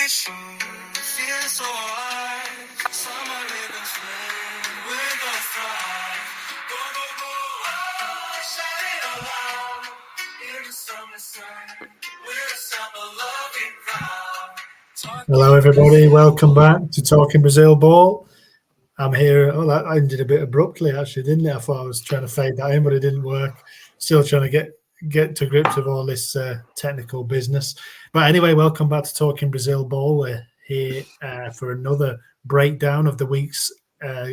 Feeling so alive. Summer rhythms flame. We're gonna thrive. Go, go, go. Oh, shout it aloud. In the summer sun. We're a summer loving crowd. Hello, everybody. Welcome back to Talking Brazil Ball. I'm here. Oh, that ended a bit abruptly, actually, didn't it? I thought I was trying to fade that in, but it didn't work. Still trying to get to grips with all this technical business. But anyway, welcome back to Talking Brazil Ball. We're here for another breakdown of the week's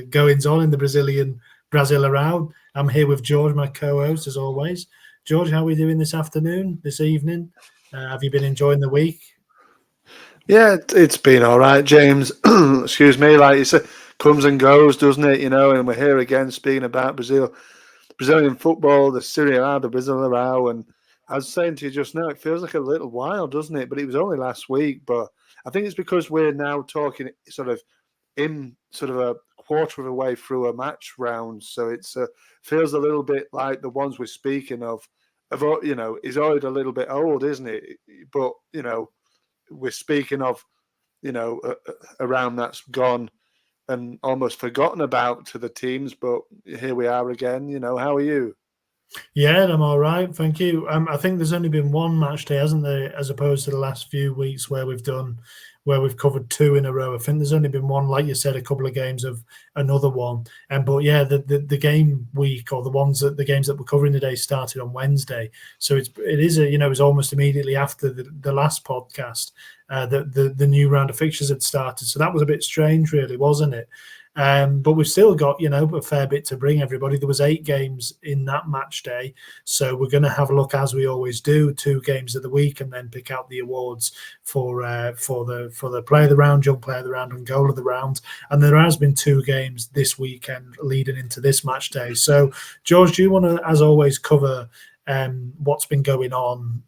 goings on in the Brazil around. I'm here with George, my co-host, as always. George, how are we doing this afternoon, this evening? Have you been enjoying the week? Yeah, it's been all right, James. Excuse me, like you said, comes and goes, doesn't it? You know, and we're here again speaking about Brazilian football, the Serie A, the Brasileirão, and I was saying to you just now, it feels like a little while, doesn't it? But it was only last week. But I think it's because we're now talking sort of a quarter of a way through a match round, so it's feels a little bit like the ones we're speaking of, is already a little bit old, isn't it? But we're speaking of, around that's gone and almost forgotten about to the teams, but here we are again. How are you? Yeah, I'm all right, thank you. I think there's only been one match day, hasn't there, as opposed to the last few weeks where we've covered two in a row. I think there's only been one, like you said, a couple of games of another one. But yeah, the game week, or the games that we're covering today, started on Wednesday. So it was almost immediately after the last podcast the new round of fixtures had started. So that was a bit strange, really, wasn't it? But we've still got, a fair bit to bring everybody. There was 8 games in that match day. So we're going to have a look, as we always do, 2 games of the week, and then pick out the awards for the player of the round, young player of the round, and goal of the round. And there has been 2 games this weekend leading into this match day. So, George, do you want to, as always, cover what's been going on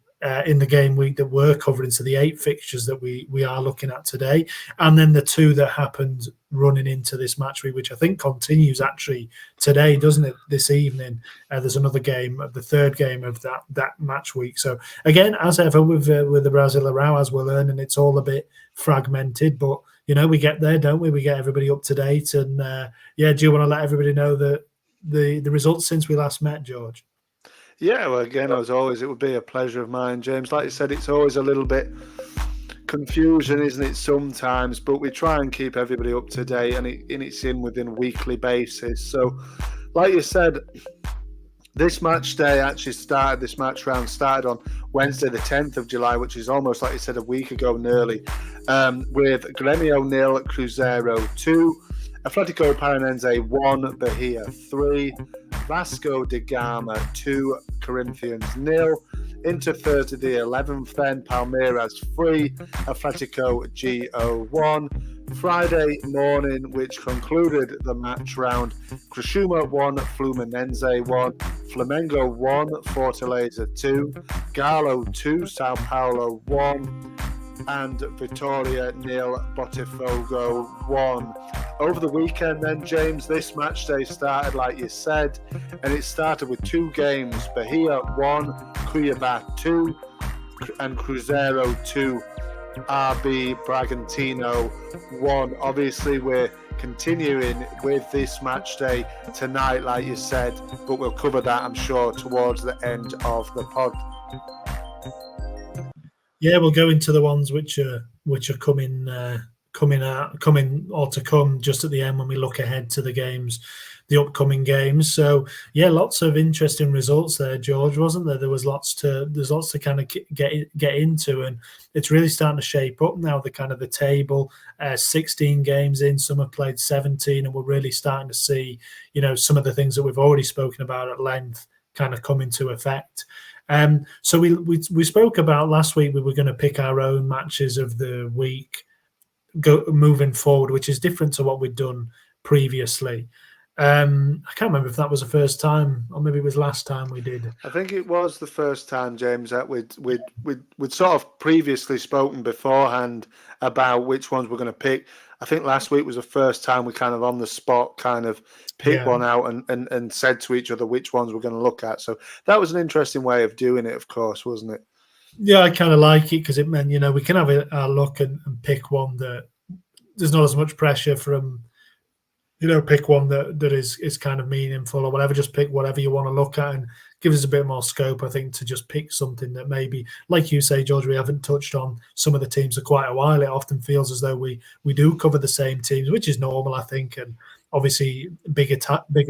in the game week that we're covering, so the 8 fixtures that we are looking at today, and then the 2 that happened running into this match week, which I think continues actually today, doesn't it? This evening, there's another game, the 3rd game of that match week. So again, as ever with the Brasileirão, as we're learning, it's all a bit fragmented, but we get there, don't we? We get everybody up to date, and do you want to let everybody know the results since we last met, George? Yeah, well, again, as always, it would be a pleasure of mine, James. Like you said, it's always a little bit confusion, isn't it, sometimes, but we try and keep everybody up to date, and it's within a weekly basis. So, like you said, this match round started on Wednesday, the 10th of July, which is almost, like you said, a week ago nearly, with Grêmio 0, Cruzeiro 2, Atlético Paranaense 1, Bahia 3, Vasco da Gama 2, Corinthians 0. Into Thursday the 11th then, Palmeiras 3, Atlético Go 1. Friday morning, which concluded the match round, Criciúma 1, Fluminense 1, Flamengo 1, Fortaleza 2, Galo 2, Sao Paulo 1, and Vitória 0, Botafogo 1. Over the weekend then, James, this match day started, like you said, and it started with 2 games, Bahia 1, Cuiabá 2, and Cruzeiro 2, RB Bragantino 1. Obviously, we're continuing with this match day tonight, like you said, but we'll cover that, I'm sure, towards the end of the pod. Yeah, we'll go into the ones which are coming or to come just at the end when we look ahead to the upcoming games. So yeah, lots of interesting results there, George, wasn't there? There's lots to kind of get into, and it's really starting to shape up now. The table, 16 games in, some have played 17, and we're really starting to see some of the things that we've already spoken about at length kind of come into effect. So we spoke about last week, we were going to pick our own matches of the week moving forward, which is different to what we'd done previously. I can't remember if that was the first time, or maybe it was last time we did. I think it was the first time, James, that we'd sort of previously spoken beforehand about which ones we're going to pick. I think last week was the first time we kind of on the spot kind of picked one out and said to each other which ones we're going to look at. So that was an interesting way of doing it, of course, wasn't it? Yeah, I kind of like it because it meant, we can have our look and pick one that there's not as much pressure from, pick one that is kind of meaningful or whatever. Just pick whatever you want to look at and give us a bit more scope, I think, to just pick something that maybe, like you say, George, we haven't touched on some of the teams for quite a while. It often feels as though we do cover the same teams, which is normal, I think, and obviously bigger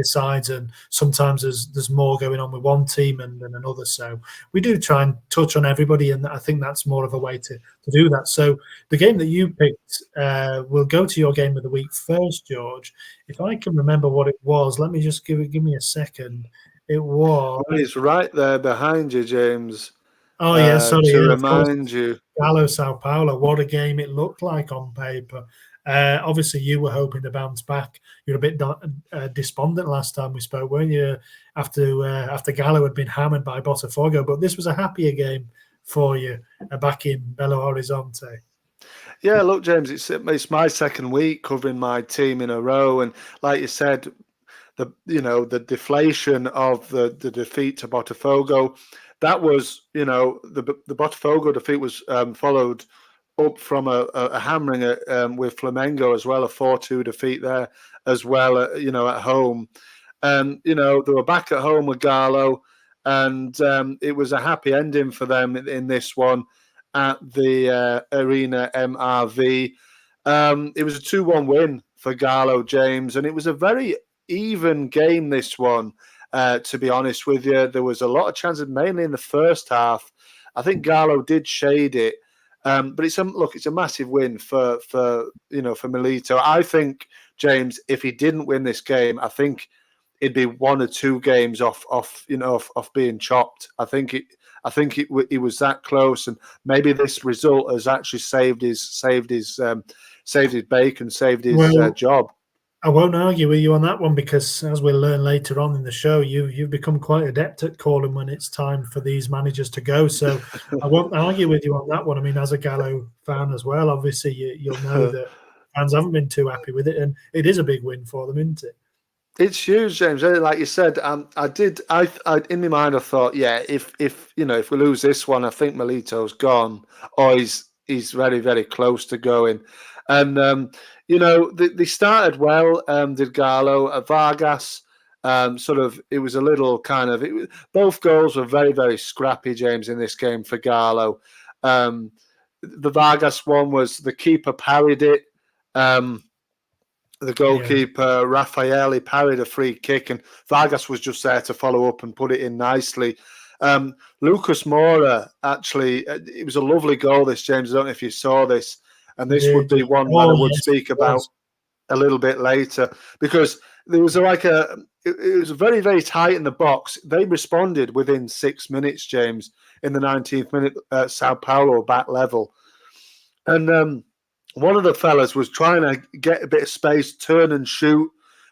sides, and sometimes there's more going on with one team than another. So we do try and touch on everybody, and I think that's more of a way to do that. So the game that you picked, we'll go to your game of the week first, George. If I can remember what it was, let me just give me a second. It was. Well, it's right there behind you, James, Oh yeah, sorry, to yeah, of course. remind you. Gallo Sao Paulo. What a game it looked like on paper. Obviously, you were hoping to bounce back. You're a bit despondent last time we spoke, weren't you? After Gallo had been hammered by Botafogo, but this was a happier game for you back in Belo Horizonte. Yeah, look, James, it's my second week covering my team in a row, and like you said, the deflation of the defeat to Botafogo, that was the Botafogo defeat was followed up from a hammering with Flamengo as well, a 4-2 defeat there as well, at home. And they were back at home with Garlo, and it was a happy ending for them in this one at the Arena MRV. It was a 2-1 win for Garlo, James, and it was a very even game, this one, to be honest with you. There was a lot of chances, mainly in the first half. I think Garlo did shade it, but it's a massive win for Milito. I think, James, if he didn't win this game, I think it'd be 1 or 2 games off being chopped. I think it was that close, and maybe this result has actually saved his bacon, saved his job. I won't argue with you on that one because, as we'll learn later on in the show, you've become quite adept at calling when it's time for these managers to go. So I won't argue with you on that one. I mean, as a Gallo fan as well, obviously you'll know that fans haven't been too happy with it, and it is a big win for them, isn't it? It's huge, James. Like you said, I in my mind, I thought, yeah, if we lose this one, I think Milito's gone, or he's very, very close to going. And they started well. Did Gallo, Vargas? It was a little kind of. Both goals were very, very scrappy, James, in this game for Gallo. The Vargas one was the keeper parried it. The goalkeeper, Raffaele, parried a free kick, and Vargas was just there to follow up and put it in nicely. Lucas Moura, actually, it was a lovely goal, this, James. I don't know if you saw this, and this would be one that I would speak about a little bit later, because there was it was very, very tight in the box. They responded within 6 minutes, James, in the 19th minute, Sao Paulo back level. And one of the fellas was trying to get a bit of space, turn and shoot,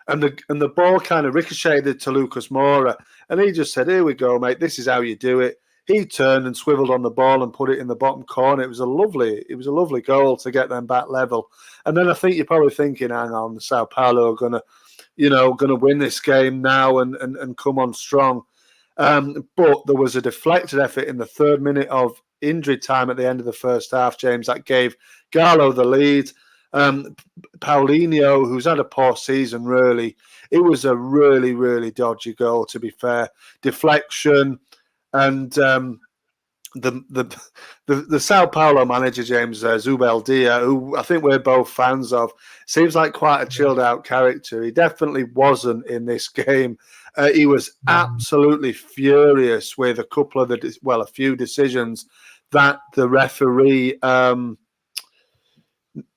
and the ball kind of ricocheted to Lucas Moura, and he just said, "Here we go, mate. This is how you do it." He turned and swiveled on the ball and put it in the bottom corner. It was a lovely goal to get them back level. And then I think you're probably thinking, "Hang on, the Sao Paulo are gonna win this game now and come on strong." But there was a deflected effort in the 3rd minute of injury time at the end of the first half, James, that gave Gallo the lead. Paulinho, who's had a poor season, really, it was a really, really dodgy goal, to be fair. Deflection, and the Sao Paulo manager, James Zubeldia, who I think we're both fans of, seems like quite a chilled out character. He definitely wasn't in this game. He was absolutely furious with a few decisions that the referee,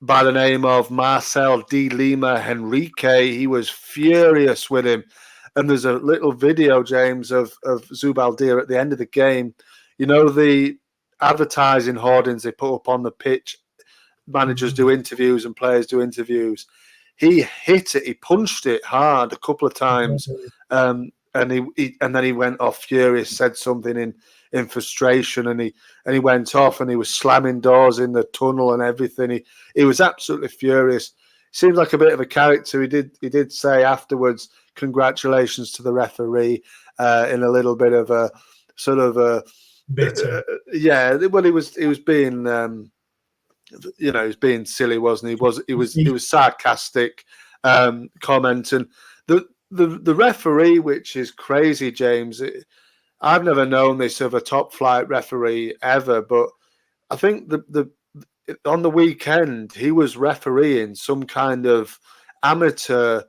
by the name of Marcel de Lima Henrique, he was furious with him. And there's a little video, James, of Zubeldia at the end of the game. You know, the advertising hoardings they put up on the pitch, managers do interviews and players do interviews. He hit it, he punched it hard a couple of times, and then he went off furious, said something in frustration, and he went off and he was slamming doors in the tunnel and everything. He was absolutely furious. Seems like a bit of a character. He did say afterwards, congratulations to the referee, in a little bit of a sort of a Bitter. Yeah, well, he was being, he was being silly, wasn't he? He was sarcastic, commenting. The referee, which is crazy, James. I've never known this of a top flight referee ever, but I think on the weekend he was refereeing some kind of amateur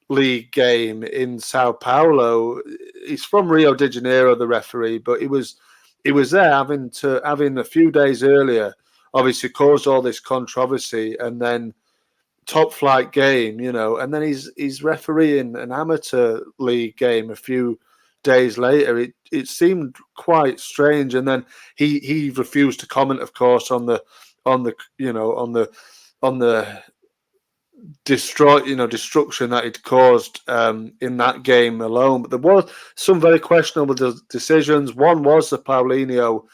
league game in Sao Paulo. He's from Rio de Janeiro, the referee, but he was there having a few days earlier, obviously caused all this controversy, and then top flight game, and then he's refereeing an amateur league game a few days later. It seemed quite strange, and then he refused to comment, of course, on the destruction that it caused in that game alone. But there was some very questionable decisions. One was the Paulinho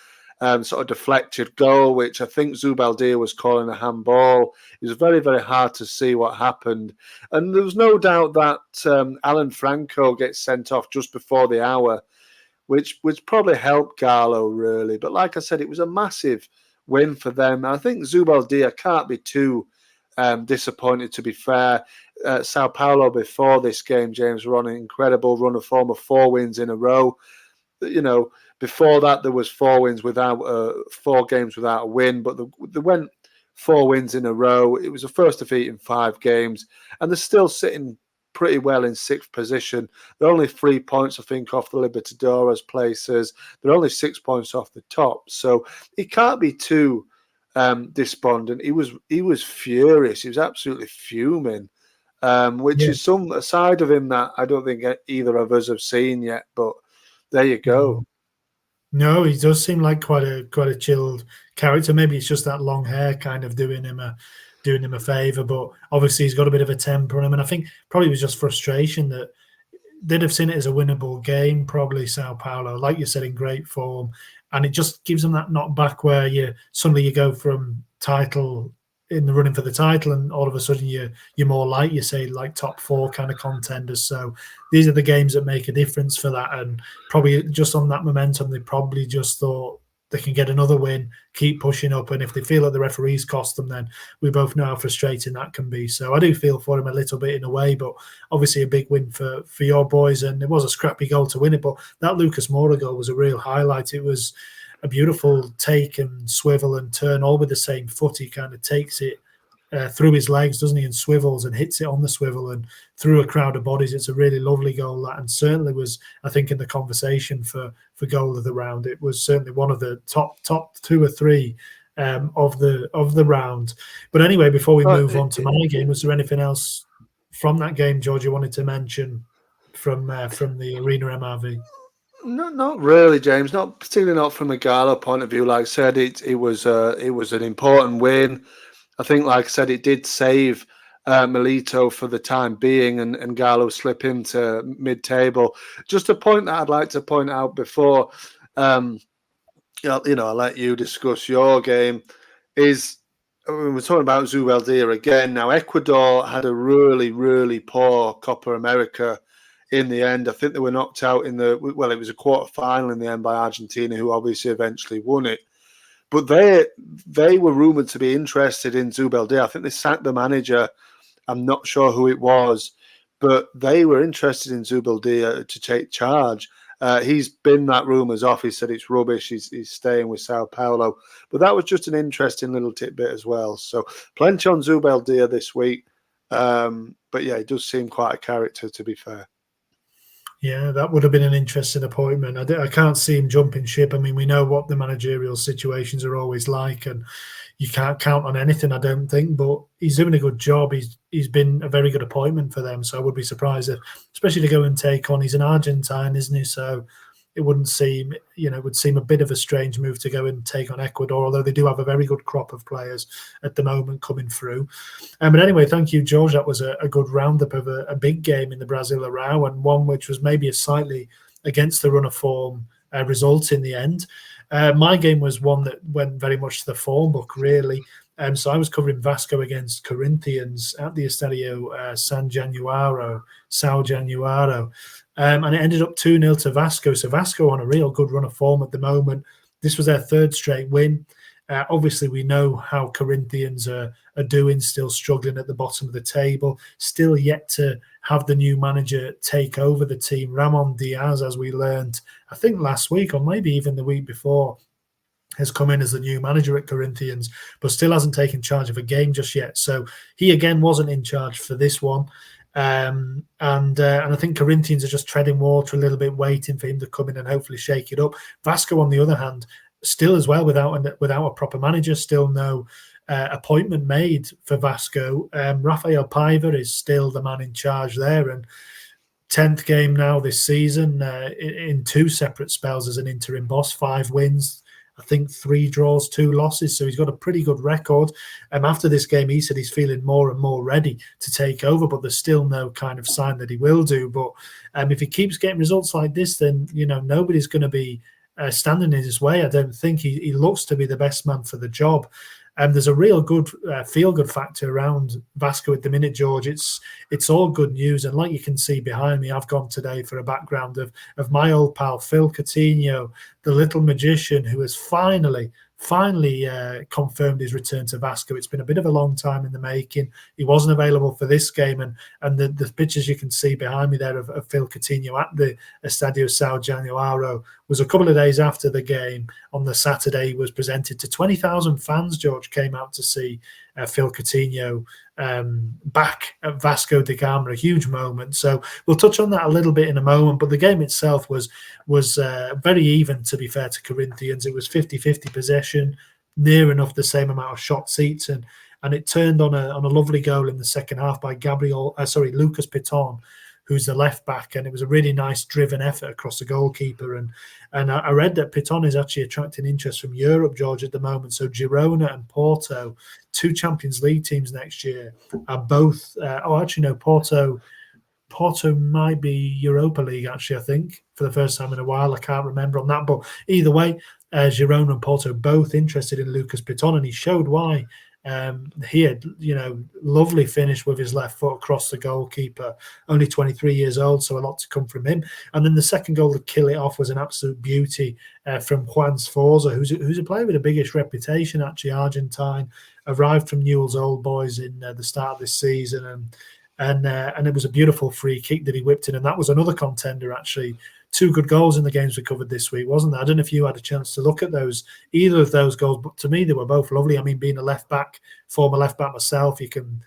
sort of deflected goal, which I think Zubeldia was calling a handball. It was very, very hard to see what happened. And there was no doubt that Alan Franco gets sent off just before the hour, which probably helped Garlo, really. But like I said, it was a massive win for them. I think Zubeldia can't be too disappointed, to be fair. Sao Paulo before this game, James, were on an incredible run of form of 4 wins in a row. Before that, there was 4 wins without 4 games without a win, but they went 4 wins in a row. It was the first defeat in 5 games, and they're still sitting pretty well in 6th position. They're only 3 points, I think, off the Libertadores places. They're only 6 points off the top, so it can't be too despondent. He was furious. He was absolutely fuming, which is a side of him that I don't think either of us have seen yet. But there you go. No, he does seem like quite a chilled character. Maybe it's just that long hair kind of doing him a favour. But obviously he's got a bit of a temper on him, and I think probably it was just frustration that they'd have seen it as a winnable game. Probably Sao Paulo, like you said, in great form. And it just gives them that knockback where you go from title in the running for the title, and all of a sudden you're more like top 4 kind of contenders. So these are the games that make a difference for that. And probably just on that momentum, they probably just thought they can get another win, keep pushing up. And if they feel like the referees cost them, then we both know how frustrating that can be. So I do feel for him a little bit in a way, but obviously a big win for your boys. And it was a scrappy goal to win it, but that Lucas Moura goal was a real highlight. It was a beautiful take and swivel and turn, all with the same foot. He kind of takes it through his legs, doesn't he, and swivels and hits it on the swivel and through a crowd of bodies. It's a really lovely goal, that, and certainly was, I think, in the conversation for goal of the round. It was certainly one of the top 2 or 3 of the round. But anyway, before we move on to my game, was there anything else from that game, George, you wanted to mention from the Arena MRV? No, not really, James. Not particularly, not from a Gala point of view. Like I said, it was an important win. I think, like I said, it did save Milito for the time being, and Galo slip into mid-table. Just a point that I'd like to point out before, I'll let you discuss your game, is we're talking about Zubeldia again. Now, Ecuador had a really, really poor Copa America in the end. I think they were knocked out it was a quarter-final in the end by Argentina, who obviously eventually won it. But they were rumoured to be interested in Zubeldia. I think they sacked the manager. I'm not sure who it was, but they were interested in Zubeldia to take charge. He's been that rumours off. He said it's rubbish. He's staying with Sao Paulo. But that was just an interesting little tidbit as well. So plenty on Zubeldia this week. But yeah, it does seem quite a character, to be fair. Yeah, that would have been an interesting appointment. I can't see him jumping ship. I mean, we know what the managerial situations are always like, and you can't count on anything, I don't think. But he's doing a good job. He's been a very good appointment for them. So I would be surprised if, especially to go and take on. He's an Argentine, isn't he? So it wouldn't seem, it would seem a bit of a strange move to go and take on Ecuador, although they do have a very good crop of players at the moment coming through. But anyway, thank you, George. That was a good roundup of a big game in the Brasileirão, and one which was maybe a slightly against the run of form result in the end. My game was one that went very much to the form book, really. So I was covering Vasco against Corinthians at the Estadio San Januaro, Sao Januaro. And it ended up 2-0 to Vasco. So Vasco on a real good run of form at the moment. This was their third straight win. Obviously, we know how Corinthians are doing, still struggling at the bottom of the table, still yet to have the new manager take over the team. Ramon Diaz, as we learned, I think last week or maybe even the week before, has come in as the new manager at Corinthians, but still hasn't taken charge of a game just yet. So he again wasn't in charge for this one. And I think Corinthians are just treading water a little bit, waiting for him to come in and hopefully shake it up. Vasco, on the other hand, still as well without a proper manager, still no appointment made for Vasco. Rafael Paiva is still the man in charge there, and 10th game now this season in 2 separate spells as an interim boss, 5 wins, I think 3 draws, 2 losses. So he's got a pretty good record. After this game, he said he's feeling more and more ready to take over, but there's still no kind of sign that he will do. But if he keeps getting results like this, then, nobody's going to be standing in his way. I don't think he looks to be the best man for the job. There's a real good feel-good factor around Vasco at the minute, George. It's all good news. And like you can see behind me, I've gone today for a background of my old pal, Phil Coutinho, the little magician who has finally confirmed his return to Vasco. It's been a bit of a long time in the making. He wasn't available for this game, and the pictures you can see behind me there of Phil Coutinho at the Estadio Sao Januaro was a couple of days after the game. On the Saturday, he was presented to 20,000 fans. George came out to see Phil Coutinho back at Vasco da Gama, a huge moment. So we'll touch on that a little bit in a moment, but the game itself was very even, to be fair to Corinthians. It was 50-50 possession, near enough the same amount of shots each, and it turned on a lovely goal in the second half by Lucas Piton, who's the left back, and it was a really nice driven effort across the goalkeeper. And I read that Piton is actually attracting interest from Europe, George, at the moment. So Girona and Porto, 2 Champions League teams next year, are both. Porto might be Europa League, actually, I think, for the first time in a while. I can't remember on that. But either way, Girona and Porto both interested in Lucas Piton, and he showed why. He had, lovely finish with his left foot across the goalkeeper, only 23 years old, so a lot to come from him. And then the second goal to kill it off was an absolute beauty from Juan Sforza, who's a player with the biggest reputation, actually, Argentine, arrived from Newell's Old Boys in the start of this season, and it was a beautiful free kick that he whipped in, and that was another contender, actually. 2 good goals in the games we covered this week, wasn't there? I don't know if you had a chance to look at either of those goals, but to me they were both lovely. I mean, being a former left back myself, you can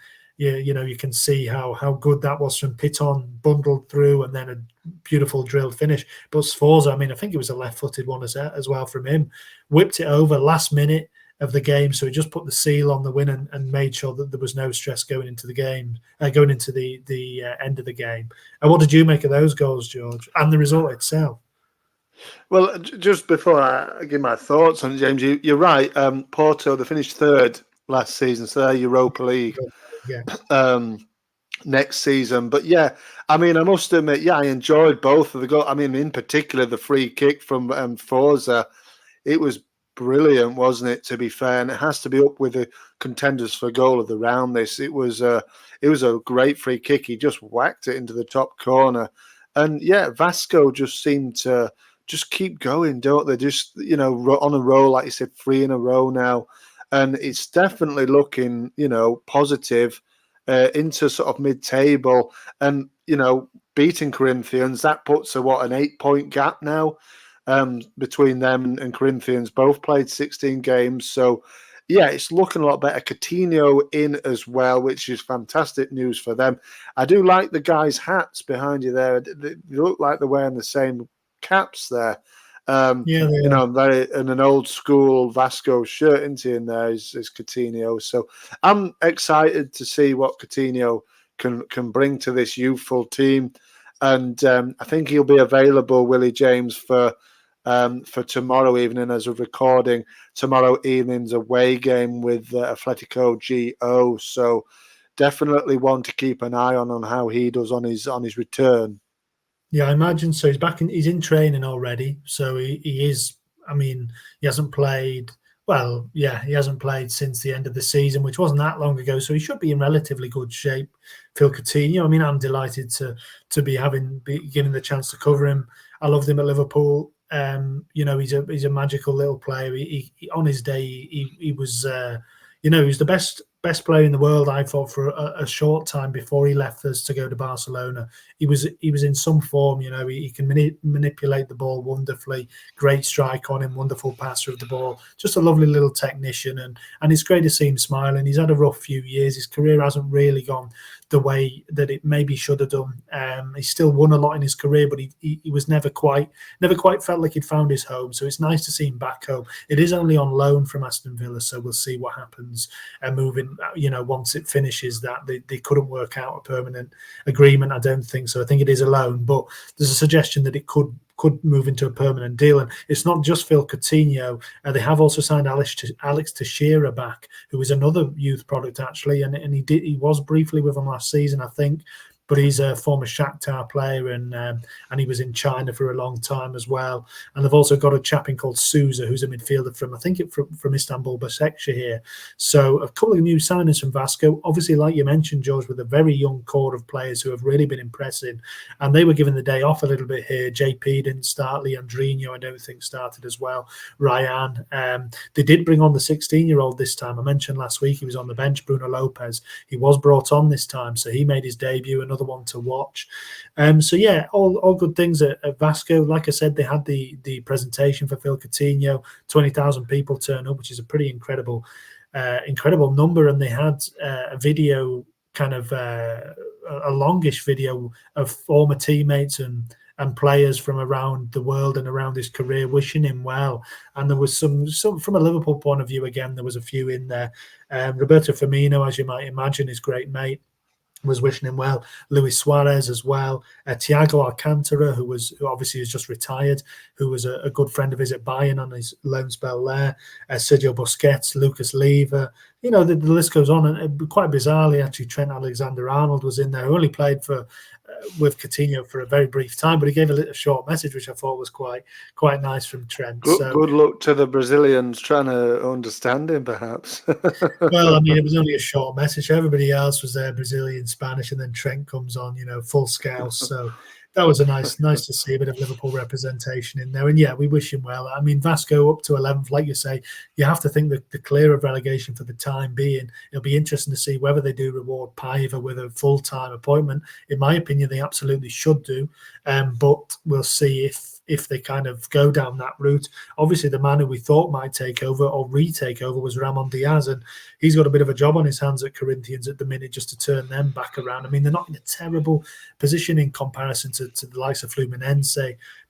see how good that was from Piton, bundled through, and then a beautiful drilled finish. But Sforza, I think it was a left-footed one as well from him, whipped it over last minute of the game, so he just put the seal on the win and made sure that there was no stress going into the game, going into the end of the game. And what did you make of those goals, George, and the result itself? Well, just before I give my thoughts on it, James, you're right. Porto, they finished 3rd last season, so they're Europa League next season. But yeah, I must admit, I enjoyed both of the goals. In particular, the free kick from Forza, it was brilliant, wasn't it, to be fair? And it has to be up with the contenders for goal of the round. It was a great free kick. He just whacked it into the top corner. And yeah, Vasco just seemed to just keep going, don't they? Just, on a roll, like you said, 3 in a row now. And it's definitely looking, positive into sort of mid-table. And, beating Corinthians, that puts an 8-point gap now. Between them and Corinthians. Both played 16 games. So, yeah, it's looking a lot better. Coutinho in as well, which is fantastic news for them. I do like the guys' hats behind you there. They look like they're wearing the same caps there. Very in an old school Vasco shirt in there is Coutinho. So I'm excited to see what Coutinho can bring to this youthful team. And I think he'll be available, Willie James, for tomorrow evening as a recording. Tomorrow evening's away game with Atletico GO. So definitely one to keep an eye on how he does on his return. Yeah, I imagine so. He's in training already. So he is, he hasn't played Well, yeah, he hasn't played since the end of the season, which wasn't that long ago, so he should be in relatively good shape. Phil Coutinho, I mean, I'm delighted to be given the chance to cover him. I loved him at Liverpool. He's a magical little player. On his day, he was he was the best player in the world, I thought, for a short time before he left us to go to Barcelona. He was in some form. He can manipulate the ball wonderfully. Great strike on him, wonderful passer of the ball. Just a lovely little technician, and it's great to see him smiling. He's had a rough few years. His career hasn't really gone the way that it maybe should have done. He still won a lot in his career, but he was never quite felt like he'd found his home. So it's nice to see him back home. It is only on loan from Aston Villa, so we'll see what happens. Moving, once it finishes that, they couldn't work out a permanent agreement. I don't think so. I think it is a loan, but there's a suggestion that it could move into a permanent deal. And it's not just Phil Coutinho. They have also signed Alex Teixeira back, who is another youth product actually, and he was briefly with them last season, I think. But he's a former Shakhtar player, and he was in China for a long time as well. And they've also got a chap in called Souza, who's a midfielder from Istanbul Başakşehir. So a couple of new signings from Vasco. Obviously, like you mentioned, George, with a very young core of players who have really been impressing. And they were given the day off a little bit here. JP didn't start. Leandrinho, I don't think, started as well. Ryan. They did bring on the 16-year-old this time. I mentioned last week he was on the bench, Bruno Lopez. He was brought on this time, so he made his debut. Another one to watch. So yeah, all good things at Vasco. Like I said, they had the presentation for Phil Coutinho. 20,000 people turn up, which is a pretty incredible number. And they had a video, kind of a longish video of former teammates and players from around the world and around his career wishing him well. And there was some from a Liverpool point of view, again, there was a few in there. Roberto Firmino, as you might imagine, his great mate, was wishing him well. Luis Suarez as well. Thiago Alcantara, who obviously has just retired, who was a good friend of his at Bayern on his loan spell there. Sergio Busquets, Lucas Leiva. The list goes on. And quite bizarrely, actually, Trent Alexander-Arnold was in there, who only played with Coutinho for a very brief time, but he gave a little short message, which I thought was quite nice from Trent. Good luck to the Brazilians trying to understand him, perhaps. Well, I mean, it was only a short message. Everybody else was there, Brazilian, Spanish, and then Trent comes on, full scale. So that was a nice to see a bit of Liverpool representation in there. And yeah, we wish him well. I mean, Vasco up to 11th, like you say, you have to think that the clear of relegation for the time being. It'll be interesting to see whether they do reward Paiva with a full-time appointment. In my opinion, they absolutely should do. But we'll see if they kind of go down that route. Obviously, the man who we thought might take over or retake over was Ramon Diaz, and he's got a bit of a job on his hands at Corinthians at the minute just to turn them back around. I mean, they're not in a terrible position in comparison to the likes of Fluminense,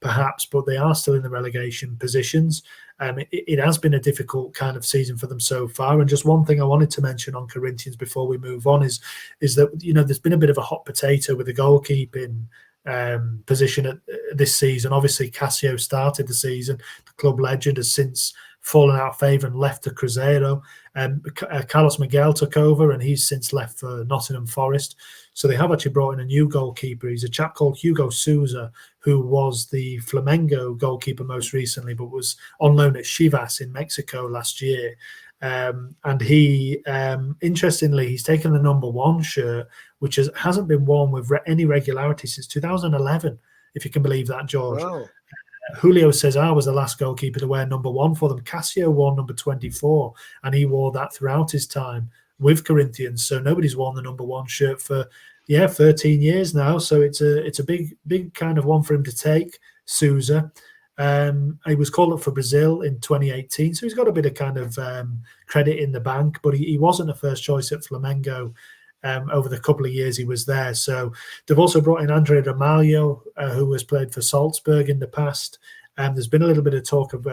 perhaps, but they are still in the relegation positions. It has been a difficult kind of season for them so far. And just one thing I wanted to mention on Corinthians before we move on is that, there's been a bit of a hot potato with the goalkeeping position at this season. Obviously, Cassio started the season. The club legend has since fallen out of favour and left to Cruzeiro. Carlos Miguel took over, and he's since left for Nottingham Forest. So they have actually brought in a new goalkeeper. He's a chap called Hugo Souza, who was the Flamengo goalkeeper most recently, but was on loan at Chivas in Mexico last year. And he, interestingly, he's taken the number 1 shirt, which hasn't been worn with any regularity since 2011, if you can believe that, George. Wow. Julio Cesar was the last goalkeeper to wear number 1 for them. Cassio wore number 24, and he wore that throughout his time with Corinthians. So nobody's worn the number 1 shirt for 13 years now. So it's a big kind of one for him to take, Souza. He was called up for Brazil in 2018, so he's got a bit of kind of credit in the bank, but he wasn't a first choice at Flamengo over the couple of years he was there. So they've also brought in Andre Ramalho, who has played for Salzburg in the past. There's been a little bit of talk of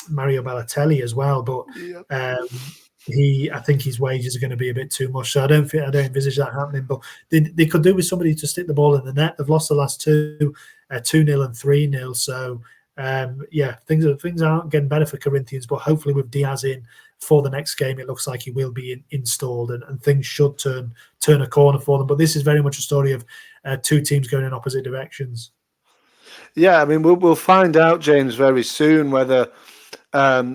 Mario Balotelli as well, but I think his wages are going to be a bit too much. So I don't envisage that happening. But they could do with somebody to stick the ball in the net. They've lost the last 2, 2-0 and 3-0. So things aren't getting better for Corinthians, but hopefully with Diaz in for the next game, it looks like he will be installed, and things should turn a corner for them. But this is very much a story of 2 teams going in opposite directions. Yeah, I mean, we'll find out, James, very soon whether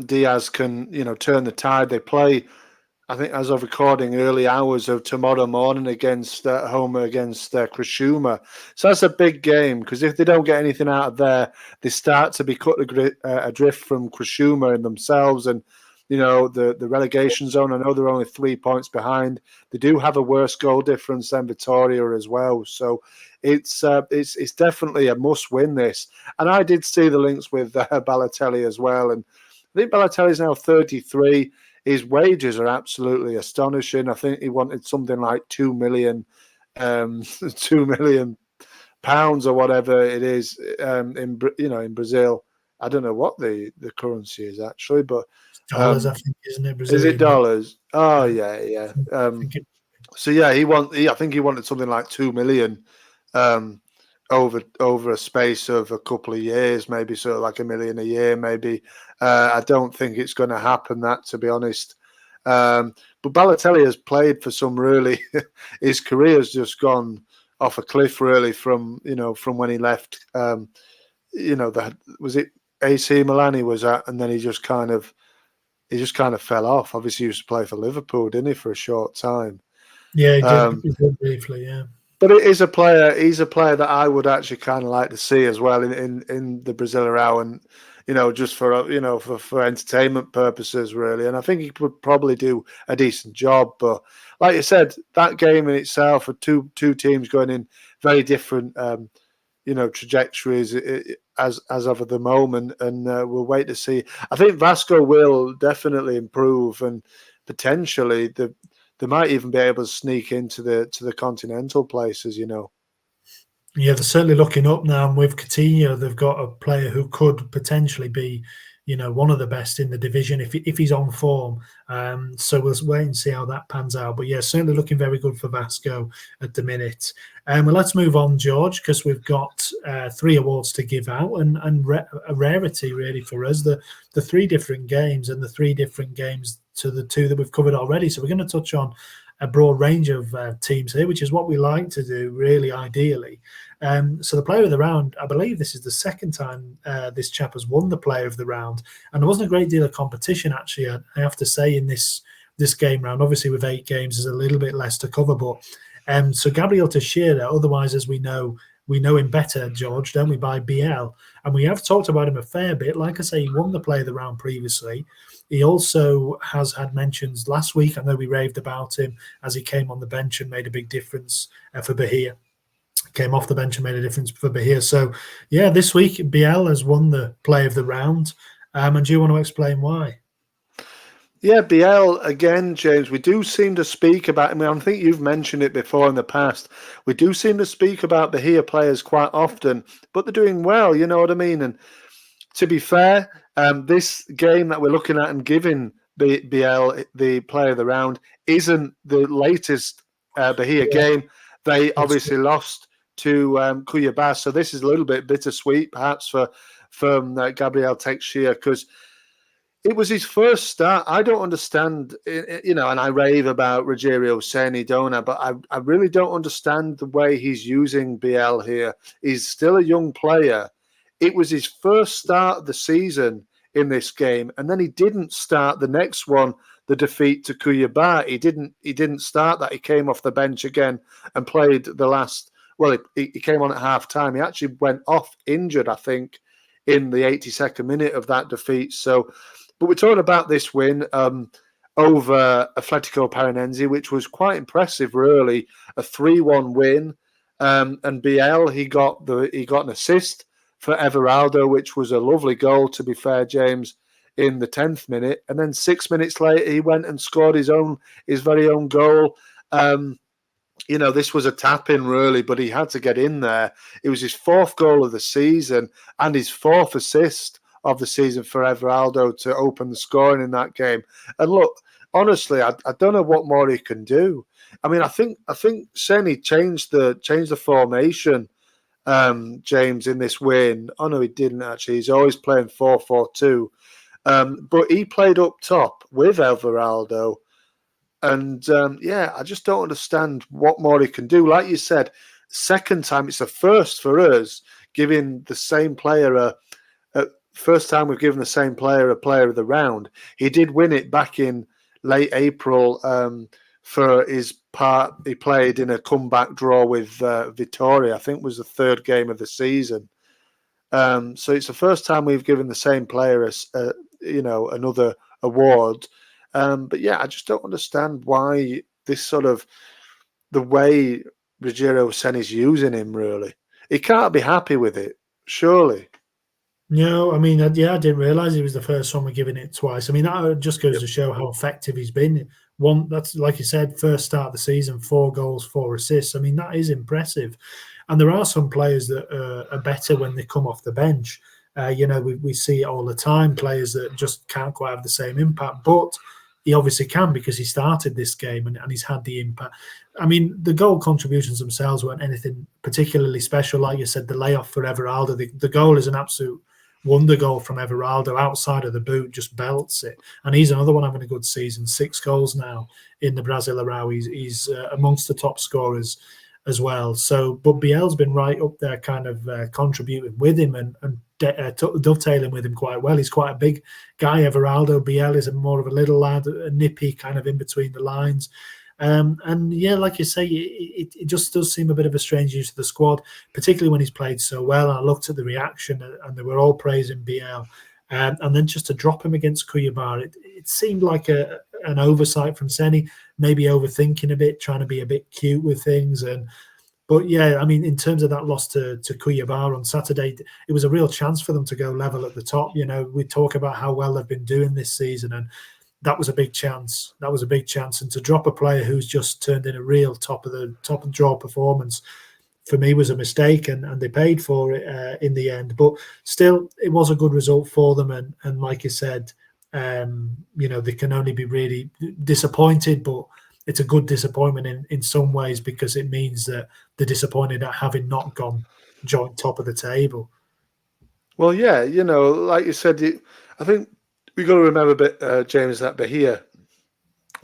Diaz can, turn the tide. They play, I think, as of recording, early hours of tomorrow morning against home against Krishuma. So that's a big game, because if they don't get anything out of there, they start to be cut adrift from Krishuma and themselves, and the relegation zone. I know they're only 3 points behind. They do have a worse goal difference than Vitoria as well. So it's definitely a must win this. And I did see the links with Balotelli as well, and I think Balotelli's now 33. His wages are absolutely astonishing. I think he wanted something like 2 million, £2 million or whatever it is in Brazil. I don't know what the currency is actually, but dollars, I think, isn't it? Brazilian, is it dollars? Oh yeah. So yeah, I think he wanted something like 2 million over a space of a couple of years, maybe sort of like $1 million a year, maybe. I don't think it's going to happen, that, to be honest. But Balotelli has played for some really. His career has just gone off a cliff, really, from when he left. Was it AC Milan he was at, and then he just kind of fell off. Obviously, he used to play for Liverpool, didn't he, for a short time? Yeah, he did briefly, yeah. But it is a player. He's a player that I would actually kind of like to see as well in the Brasileirão, and just for entertainment purposes, really. And I think he would probably do a decent job. But like you said, that game in itself, are two teams going in very different, trajectories as of the moment, and we'll wait to see. I think Vasco will definitely improve, and potentially they might even be able to sneak into the continental places, Yeah, they're certainly looking up now. And with Coutinho, they've got a player who could potentially be, one of the best in the division if he's on form. So we'll wait and see how that pans out. But yeah, certainly looking very good for Vasco at the minute. Well, let's move on, George, because we've got 3 awards to give out, and a rarity really for us. The 3 different games, and the 3 different games to the 2 that we've covered already. So we're going to touch on a broad range of teams here, which is what we like to do, really, ideally. So the player of the round, I believe this is the second time this chap has won the player of the round, and there wasn't a great deal of competition, actually, I have to say, in this game round. Obviously, with 8 games, there's a little bit less to cover, but so Gabriel Teixeira, otherwise, as we know him better, George, don't we, by BL, and we have talked about him a fair bit. Like I say, he won the player of the round previously. He also has had mentions last week. I know we raved about him as he came on the bench and made a big difference for Bahia. Came off the bench and made a difference for Bahia. So, yeah, this week, BL has won the play of the round. And do you want to explain why? Yeah, BL, again, James, we do seem to speak about, I think you've mentioned it before in the past, we do seem to speak about Bahia players quite often, but they're doing well, you know what I mean? And to be fair, this game that we're looking at and giving BL the player of the round isn't the latest Bahia game. They obviously lost to Cuiabá, so this is a little bit bittersweet, perhaps, from Gabriel Teixeira, because it was his first start. I don't understand, and I rave about Rogério Ceni, don't I? But I really don't understand the way he's using BL here. He's still a young player. It was his first start of the season in this game, and then he didn't start the next one, the defeat to Cuiabá. He didn't start that. He came off the bench again and played the last. Well, he came on at half time. He actually went off injured, I think, in the 82nd minute of that defeat. So, but we're talking about this win over Atletico Paranense, which was quite impressive, really, a 3-1 win. And BL, he got an assist for Everaldo, which was a lovely goal, to be fair, James, in the 10th minute. And then 6 minutes later, he went and scored his very own goal. This was a tap-in, really, but he had to get in there. It was his 4th goal of the season and his 4th assist of the season for Everaldo to open the scoring in that game. And look, honestly, I don't know what more he can do. I mean, I think Ceni changed the formation, James, in this win. Oh no, he didn't actually. He's always playing 4-4-2. But he played up top with Everaldo. And I just don't understand what more he can do. Like you said, second time, it's a first for us, giving the same player first time we've given the same player a player of the round. He did win it back in late April for his part. He played in a comeback draw with Vittoria. I think it was the third game of the season. So it's the first time we've given the same player another award. But yeah, I just don't understand why this sort of the way Ruggiero Ceni's using him. Really, he can't be happy with it, surely. No, I mean, yeah, I didn't realise he was the first one we're giving it twice. I mean, that just goes to show how effective he's been. That's like you said, first start of the season, 4 goals, 4 assists. I mean, that is impressive. And there are some players that are better when they come off the bench. We see it all the time, players that just can't quite have the same impact. But he obviously can because he started this game and he's had the impact. I mean, the goal contributions themselves weren't anything particularly special. Like you said, the layoff for Everaldo, the goal is an absolute wonder goal from Everaldo outside of the boot, just belts it. And he's another one having a good season, 6 goals now in the Brasileirão. He's amongst the top scorers as well. So, but Biel's been right up there kind of contributing with him and dovetailing with him quite well. He's quite a big guy, Everaldo. Biel is more of a little lad, a nippy kind of in between the lines. And yeah, like you say, it just does seem a bit of a strange use of the squad, particularly when he's played so well. And I looked at the reaction and they were all praising Biel. And then just to drop him against Cuiabá, it seemed like an oversight from Ceni, maybe overthinking a bit, trying to be a bit cute with things. But yeah, I mean, in terms of that loss to Cuiabá on Saturday, it was a real chance for them to go level at the top. We talk about how well they've been doing this season, and that was a big chance. That was a big chance. And to drop a player who's just turned in a real top of draw performance, for me, was a mistake, and they paid for it in the end. But still, it was a good result for them. And like you said, they can only be really disappointed, but it's a good disappointment in some ways because it means that they're disappointed at having not gone joint top of the table. Well, yeah, like you said, I think we've got to remember, James, that Bahia,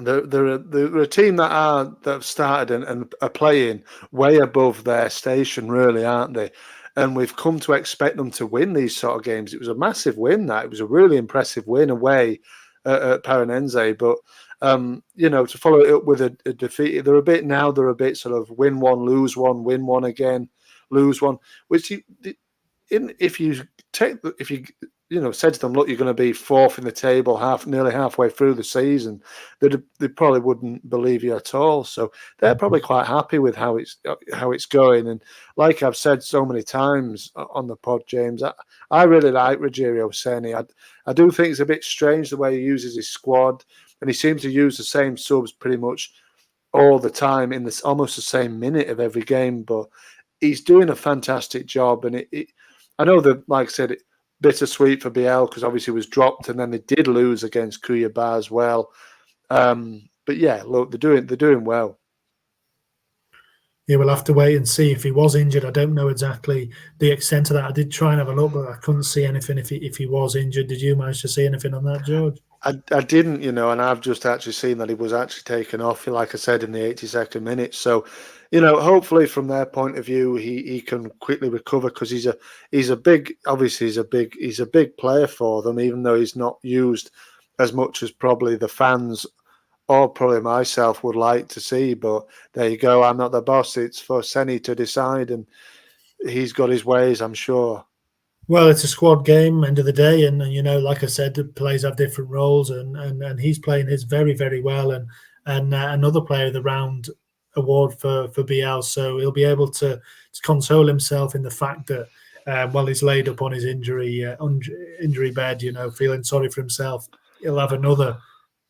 they're a team that have started and are playing way above their station, really, aren't they? And we've come to expect them to win these sort of games. It was a massive win. It was a really impressive win away at Paranense. But to follow it up with a defeat, they're a bit sort of win one, lose one, win one again, lose one. Which if you said to them, look, you're going to be 4th in the table, nearly halfway through the season, they probably wouldn't believe you at all. So they're probably quite happy with how it's going. And like I've said so many times on the pod, James, I really like Ruggiero Ceni. I do think it's a bit strange the way he uses his squad, and he seems to use the same subs pretty much all the time in this almost the same minute of every game. But he's doing a fantastic job, and I know that, like I said, bittersweet for Biel because obviously it was dropped, and then they did lose against Cuiabá as well. But yeah, look, they're doing well. Yeah, we'll have to wait and see if he was injured. I don't know exactly the extent of that. I did try and have a look, but I couldn't see anything if he was injured. Did you manage to see anything on that, George? I didn't, and I've just actually seen that he was actually taken off, like I said, in the 82nd minute. So, hopefully from their point of view, he can quickly recover because he's a big player for them, even though he's not used as much as probably the fans or probably myself would like to see. But there you go. I'm not the boss. It's for Ceni to decide, and he's got his ways, I'm sure. Well, it's a squad game, end of the day, and like I said, the players have different roles, and he's playing his very, very well, and another player of the round award for Biel, so he'll be able to console himself in the fact that while he's laid up on his injury bed, feeling sorry for himself, he'll have another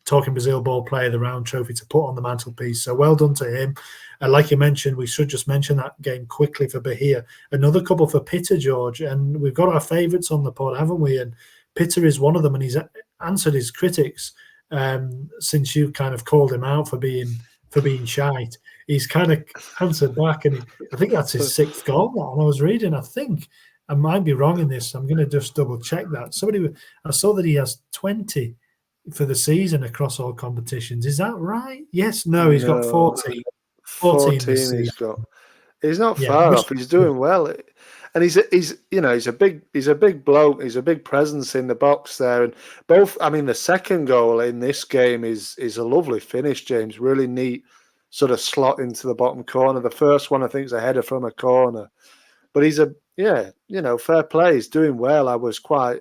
Talking Brazil Ball Player of the Round trophy to put on the mantelpiece. So well done to him. And like you mentioned, we should just mention that game quickly for Bahia. Another couple for Pitter, George. And we've got our favourites on the pod, haven't we? And Pitter is one of them. And he's answered his critics since you kind of called him out for being shite. He's kind of answered back. And I think that's his 6th goal now. And I was reading, I might be wrong in this. I'm going to just double check that. I saw that he has 20 for the season across all competitions. Is that right? Yes. No, he's got 14. 14 he's got. He's not far off. He's doing well. And he's a big bloke. He's a big presence in the box there. And the second goal in this game is a lovely finish, James. Really neat sort of slot into the bottom corner. The first one, I think, is a header from a corner. But he's fair play. He's doing well. I was quite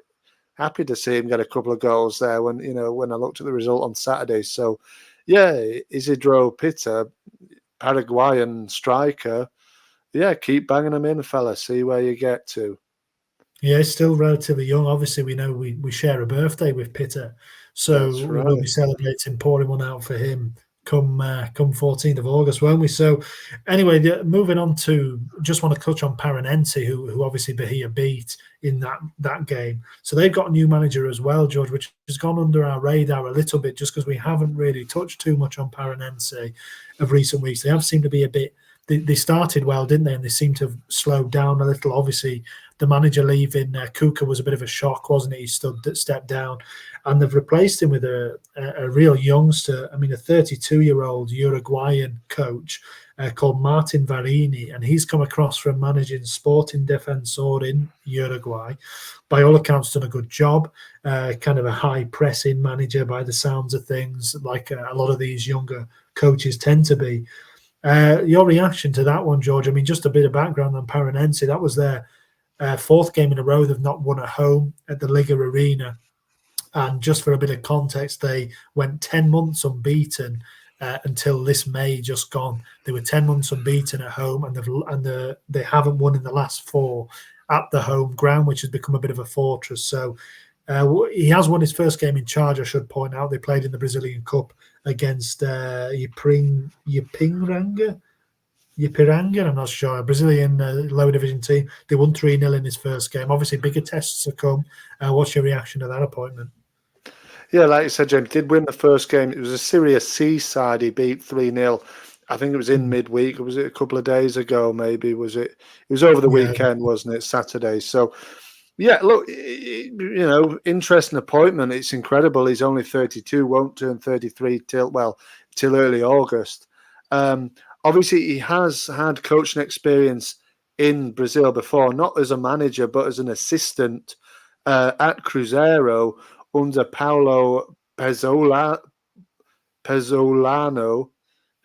happy to see him get a couple of goals there when I looked at the result on Saturday. So, yeah, Isidro Pita, Paraguayan striker. Yeah, keep banging them in, fella. See where you get to. Yeah, he's still relatively young. Obviously, we know we share a birthday with Pitta, so Right. we'll be celebrating, pouring one out for him come 14th of August, won't we? So, anyway, moving on to just want to touch on Paranense, who obviously Bahia beat in that game. So they've got a new manager as well, George, which has gone under our radar a little bit, just because we haven't really touched too much on Paranense of recent weeks. They have seemed to be a bit. They started well, didn't they? And they seem to have slowed down a little. Obviously, the manager leaving, Kuka, was a bit of a shock, wasn't it? He stepped down, and they've replaced him with a real youngster. I mean, a 32-year-old Uruguayan coach called Martin Varini, and he's come across from managing Sporting Defensor in Uruguay. By all accounts, done a good job. Kind of a high-pressing manager by the sounds of things, like a lot of these younger coaches tend to be. Your reaction to that one, George? I mean, just a bit of background on Paranense. That was their fourth game in a row they've not won at home at the Liga Arena. And just for a bit of context, they went 10 months unbeaten until this May just gone. They were 10 months unbeaten at home, and they haven't won in the last 4 at the home ground, which has become a bit of a fortress. So he has won his first game in charge, I should point out. They played in the Brazilian Cup against Ipiranga, I'm not sure, a Brazilian lower division team. They won 3-0 in his first game. Obviously, bigger tests to come. What's your reaction to that appointment? Yeah, like you said, James, did win the first game. It was a Serie C side he beat 3-0. I think it was in midweek. Was it a couple of days ago, maybe? Was it? It was over the weekend, wasn't it? Saturday. So, yeah, look, interesting appointment. It's incredible. He's only 32, won't turn 33 till early August. Obviously, he has had coaching experience in Brazil before, not as a manager, but as an assistant at Cruzeiro under Paulo Pezzolano,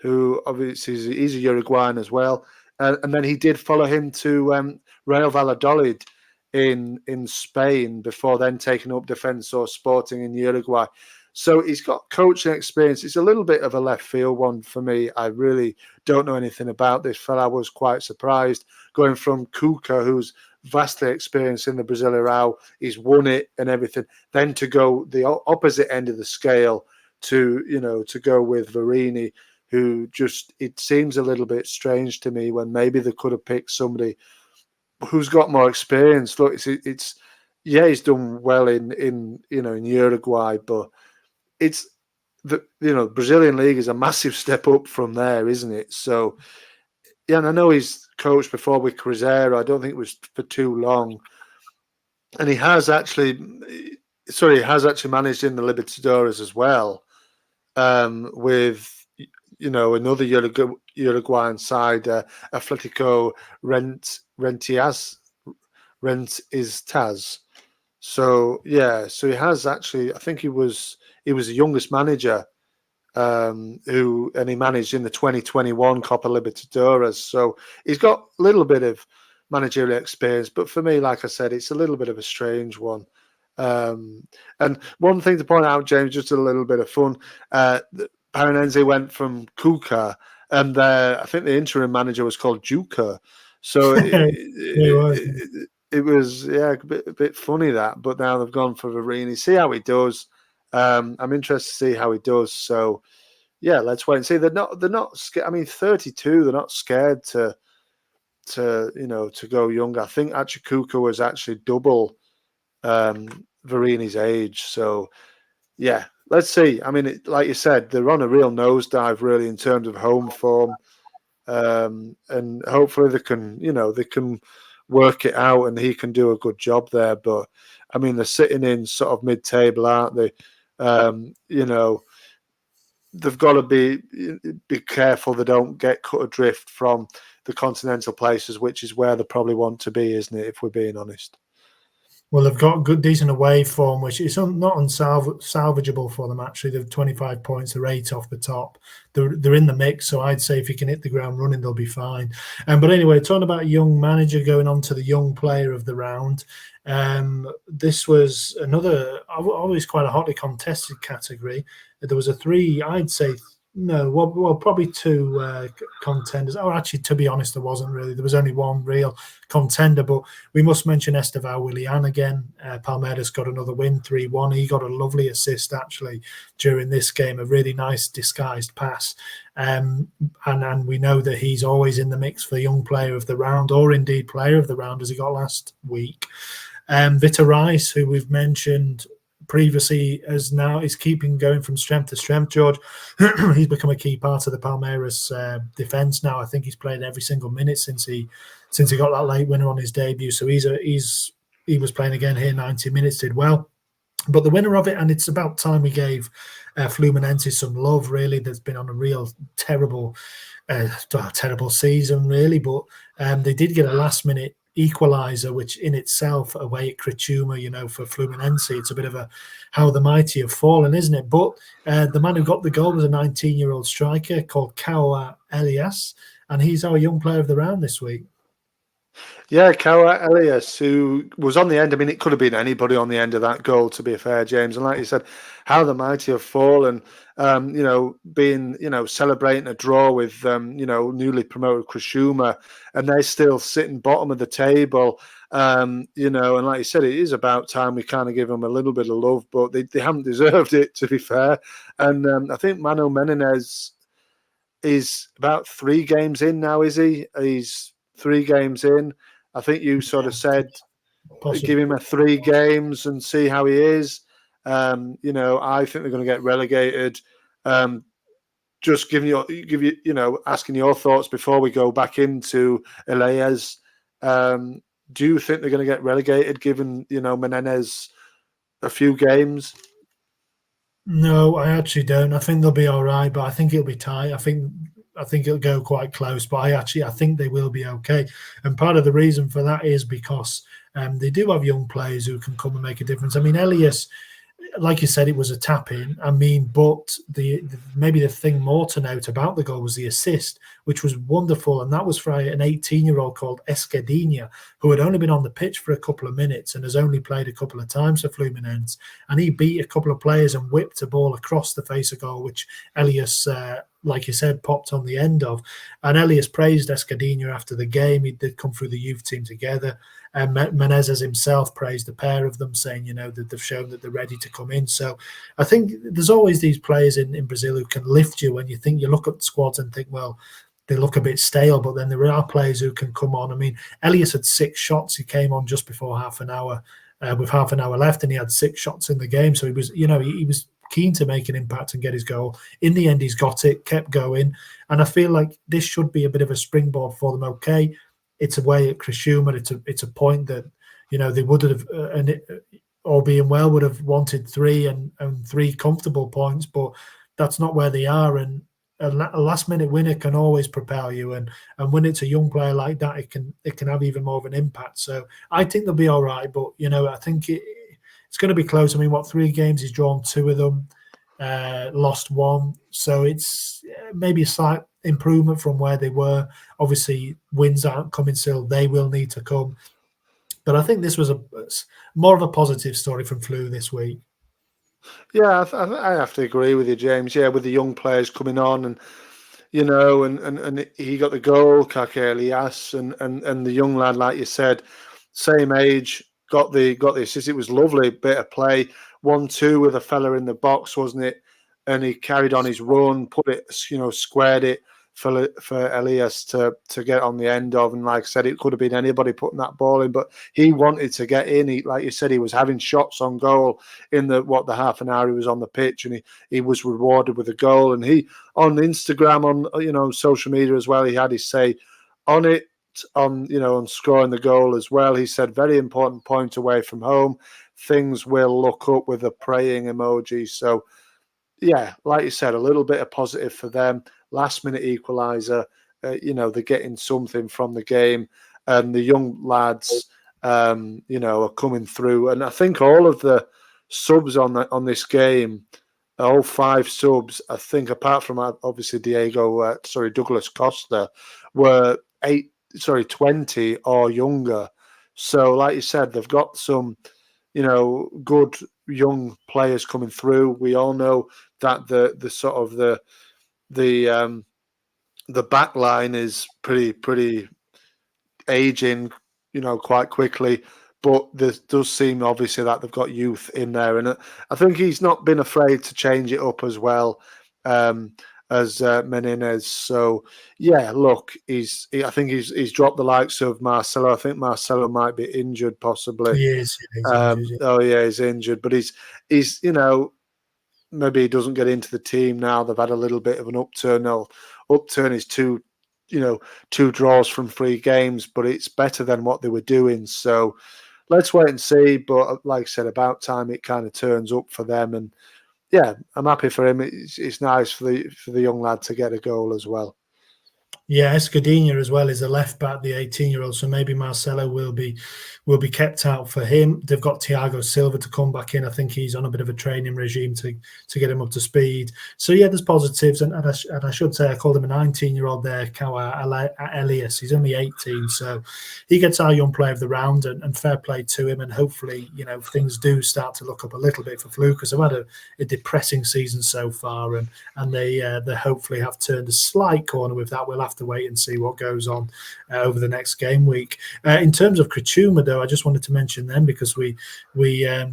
who obviously he's a Uruguayan as well. And then he did follow him to Real Valladolid in Spain before then taking up Defensor Sporting in Uruguay. So he's got coaching experience. It's a little bit of a left field one for me. I really don't know anything about this fella. I was quite surprised going from Kuka, who's vastly experienced in the Brasileirão. He's won it and everything. Then to go the opposite end of the scale to go with Varini, who just, it seems a little bit strange to me when maybe they could have picked somebody who's got more experience. Look, it's he's done well in Uruguay, but it's the Brazilian league is a massive step up from there, isn't it? So yeah, and I know he's coached before with Cruzeiro. I don't think it was for too long, and he has actually managed in the Libertadores as well, with another Uruguayan side, Atletico Rentistas. So yeah, so he has actually. I think he was the youngest manager and he managed in the 2021 Copa Libertadores. So he's got a little bit of managerial experience, but for me, like I said, it's a little bit of a strange one. And one thing to point out, James, just a little bit of fun. Paranense went from Kuka, and I think the interim manager was called Juka. So it was a bit funny that, but now they've gone for Varini. See how he does. I'm interested to see how he does. So yeah, let's wait and see. They're not scared. I mean, 32. They're not scared to go younger. I think actually Kuka was actually double Varini's age. So yeah, let's see. I mean, like you said, they're on a real nosedive, really, in terms of home form, and hopefully they can work it out, and he can do a good job there. But I mean, they're sitting in sort of mid-table, aren't they? They've got to be careful they don't get cut adrift from the continental places, which is where they probably want to be, isn't it? If we're being honest. Well, they've got good, decent away form, which is not unsalvageable for them, actually. They've 25 points, they're 8 off the top. They're in the mix, so I'd say if you can hit the ground running, they'll be fine. But anyway, talking about a young manager, going on to the young player of the round. This was another, always quite a hotly contested category. There was probably two contenders. Or actually, to be honest, there wasn't really. There was only one real contender, but we must mention Estevao Willian again. Palmeiras got another win, 3-1. He got a lovely assist, actually, during this game, a really nice disguised pass. And we know that he's always in the mix for young player of the round, or indeed player of the round, as he got last week. Vitor Rice, who we've mentioned previously, is keeping going from strength to strength. George, he's become a key part of the Palmeiras defense now. I think he's played every single minute since he got that late winner on his debut. So he was playing again here, 90 minutes, did well. But the winner of it, and it's about time we gave Fluminense some love, really. There's been on a real terrible season, really. But they did get a last-minute equaliser, which in itself, away at Criciúma, for Fluminense, it's a bit of a how the mighty have fallen, isn't it? But the man who got the goal was a 19-year-old striker called Kaua Elias, and he's our young player of the round this week. Yeah, Kaua Elias, who was on the end. I mean, it could have been anybody on the end of that goal, to be fair, James. And like you said, how the mighty have fallen, celebrating a draw with, newly promoted Criciúma, and they're still sitting bottom of the table. And like you said, it is about time we kind of give them a little bit of love, but they haven't deserved it, to be fair. And I think Mano Menezes is about 3 games in now, is he? He's 3 games in. I think you sort of said, give him 3 games and see how he is. I think they're going to get relegated. Just asking your thoughts before we go back into Elias. Do you think they're going to get relegated, given Menezes a few games? No, I actually don't. I think they'll be all right, but I think it'll be tight. I think it'll go quite close, but I think they will be okay. And part of the reason for that is because they do have young players who can come and make a difference. I mean, Elias, like you said, it was a tap-in. I mean, but maybe the thing more to note about the goal was the assist, which was wonderful, and that was for an 18-year-old called Escadinha, who had only been on the pitch for a couple of minutes and has only played a couple of times for Fluminense, and he beat a couple of players and whipped a ball across the face of goal, which Elias, like you said, popped on the end of. And Elias praised Escadinha after the game. He did come through the youth team together. And Menezes himself praised the pair of them, saying, that they've shown that they're ready to come in. So I think there's always these players in Brazil who can lift you when you look at the squads and think, well, they look a bit stale, but then there are players who can come on. I mean, Elias had 6 shots. He came on just before half an hour, with half an hour left, and he had 6 shots in the game. So he was, he was keen to make an impact and get his goal. In the end, he's got it, kept going. And I feel like this should be a bit of a springboard for them. Okay, it's away at Criciúma. It's a point that, they would have, all being well, would have wanted 3 and 3 comfortable points, but that's not where they are. And a last-minute winner can always propel you. And when it's a young player like that, it can have even more of an impact. So I think they'll be all right, but, I think it's going to be close. I mean, 3 games he's drawn 2 of them, lost 1. So it's maybe a slight improvement from where they were. Obviously, wins aren't coming still. They will need to come. But I think this was more of a positive story from Flu this week. Yeah, I have to agree with you, James. Yeah, with the young players coming on, and and he got the goal, Kake Elias, and the young lad, like you said, same age, got the assist. It was lovely bit of play, 1-2 with a fella in the box, wasn't it? And he carried on his run, put it, squared it for Elias to get on the end of. And like I said, it could have been anybody putting that ball in, but he wanted to get in. He, like you said, he was having shots on goal in the half an hour he was on the pitch, and he was rewarded with a goal. And he, on Instagram, on social media as well, he had his say on it, on scoring the goal as well. He said, very important point away from home. Things will look up, with a praying emoji. So yeah, like you said, a little bit of positive for them. Last minute equaliser, they're getting something from the game, and the young lads, are coming through. And I think all of the subs on this game, all 5 subs, I think, apart from obviously Douglas Costa, were 20 or younger. So, like you said, they've got some, good young players coming through. We all know that the sort of the back line is pretty aging, quite quickly. But there does seem obviously that they've got youth in there, and I think he's not been afraid to change it up as well as Menendez. So yeah, look, I think he's dropped the likes of Marcelo. I think Marcelo might be injured, possibly. He is. He's injured, yeah. Oh yeah, he's injured, but he's maybe he doesn't get into the team now. They've had a little bit of an upturn. Upturn is two draws from 3 games, but it's better than what they were doing. So let's wait and see. But like I said, about time it kind of turns up for them. And yeah, I'm happy for him. It's nice for the young lad to get a goal as well. Yeah, Escudinha as well is a left back, the 18-year-old. So maybe Marcelo will be kept out for him. They've got Thiago Silva to come back in. I think he's on a bit of a training regime to get him up to speed. So yeah, there's positives. And I should say I called him a 19-year-old there, Kawa Elias. He's only 18, so he gets our young player of the round, and fair play to him. And hopefully, things do start to look up a little bit for Fluke, because they've had a depressing season so far, and they hopefully have turned a slight corner with that. We'll have to wait and see what goes on over the next game week. In terms of Criciúma, though, I just wanted to mention them because we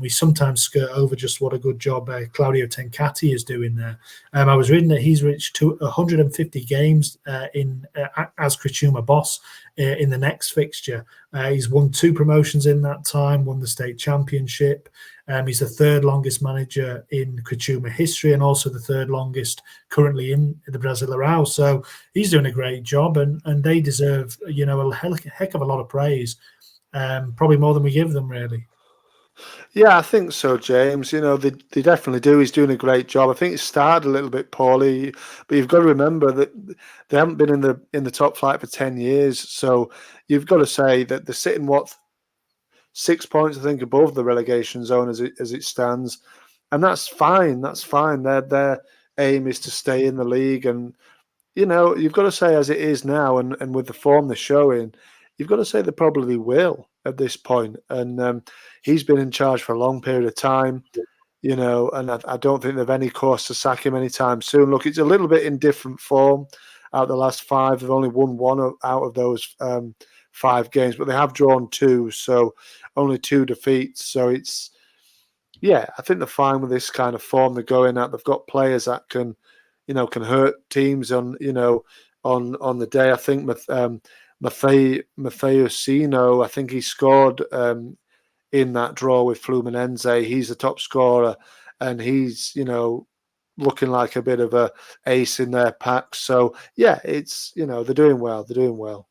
sometimes skirt over just what a good job Claudio Tencati is doing there. I was reading that he's reached 150 games as Criciúma boss in the next fixture. He's won 2 promotions in that time, won the state championship. He's the 3rd longest manager in Criciúma history, and also the 3rd longest currently in the Brasileirão. So he's doing a great job, and they deserve a heck of a lot of praise, probably more than we give them, really. Yeah, I think so, James. They definitely do. He's doing a great job. I think it started a little bit poorly, but you've got to remember that they haven't been in the top flight for 10 years. So you've got to say that they're sitting 6 points, I think, above the relegation zone as it stands, and that's fine. That's fine. Their aim is to stay in the league, and you've got to say, as it is now, and with the form they're showing, you've got to say they probably will at this point. And he's been in charge for a long period of time, and I don't think they've any course to sack him anytime soon. Look, it's a little bit in different form. Out of the last 5, they've only won 1 out of those 5 games, but they have drawn 2, so only 2 defeats. So I think they're fine with this kind of form they're going at. They've got players that can hurt teams on the day. I think Matheusino, I think he scored in that draw with Fluminense. He's the top scorer, and he's looking like a bit of a ace in their pack. So yeah, it's they're doing well. They're doing well.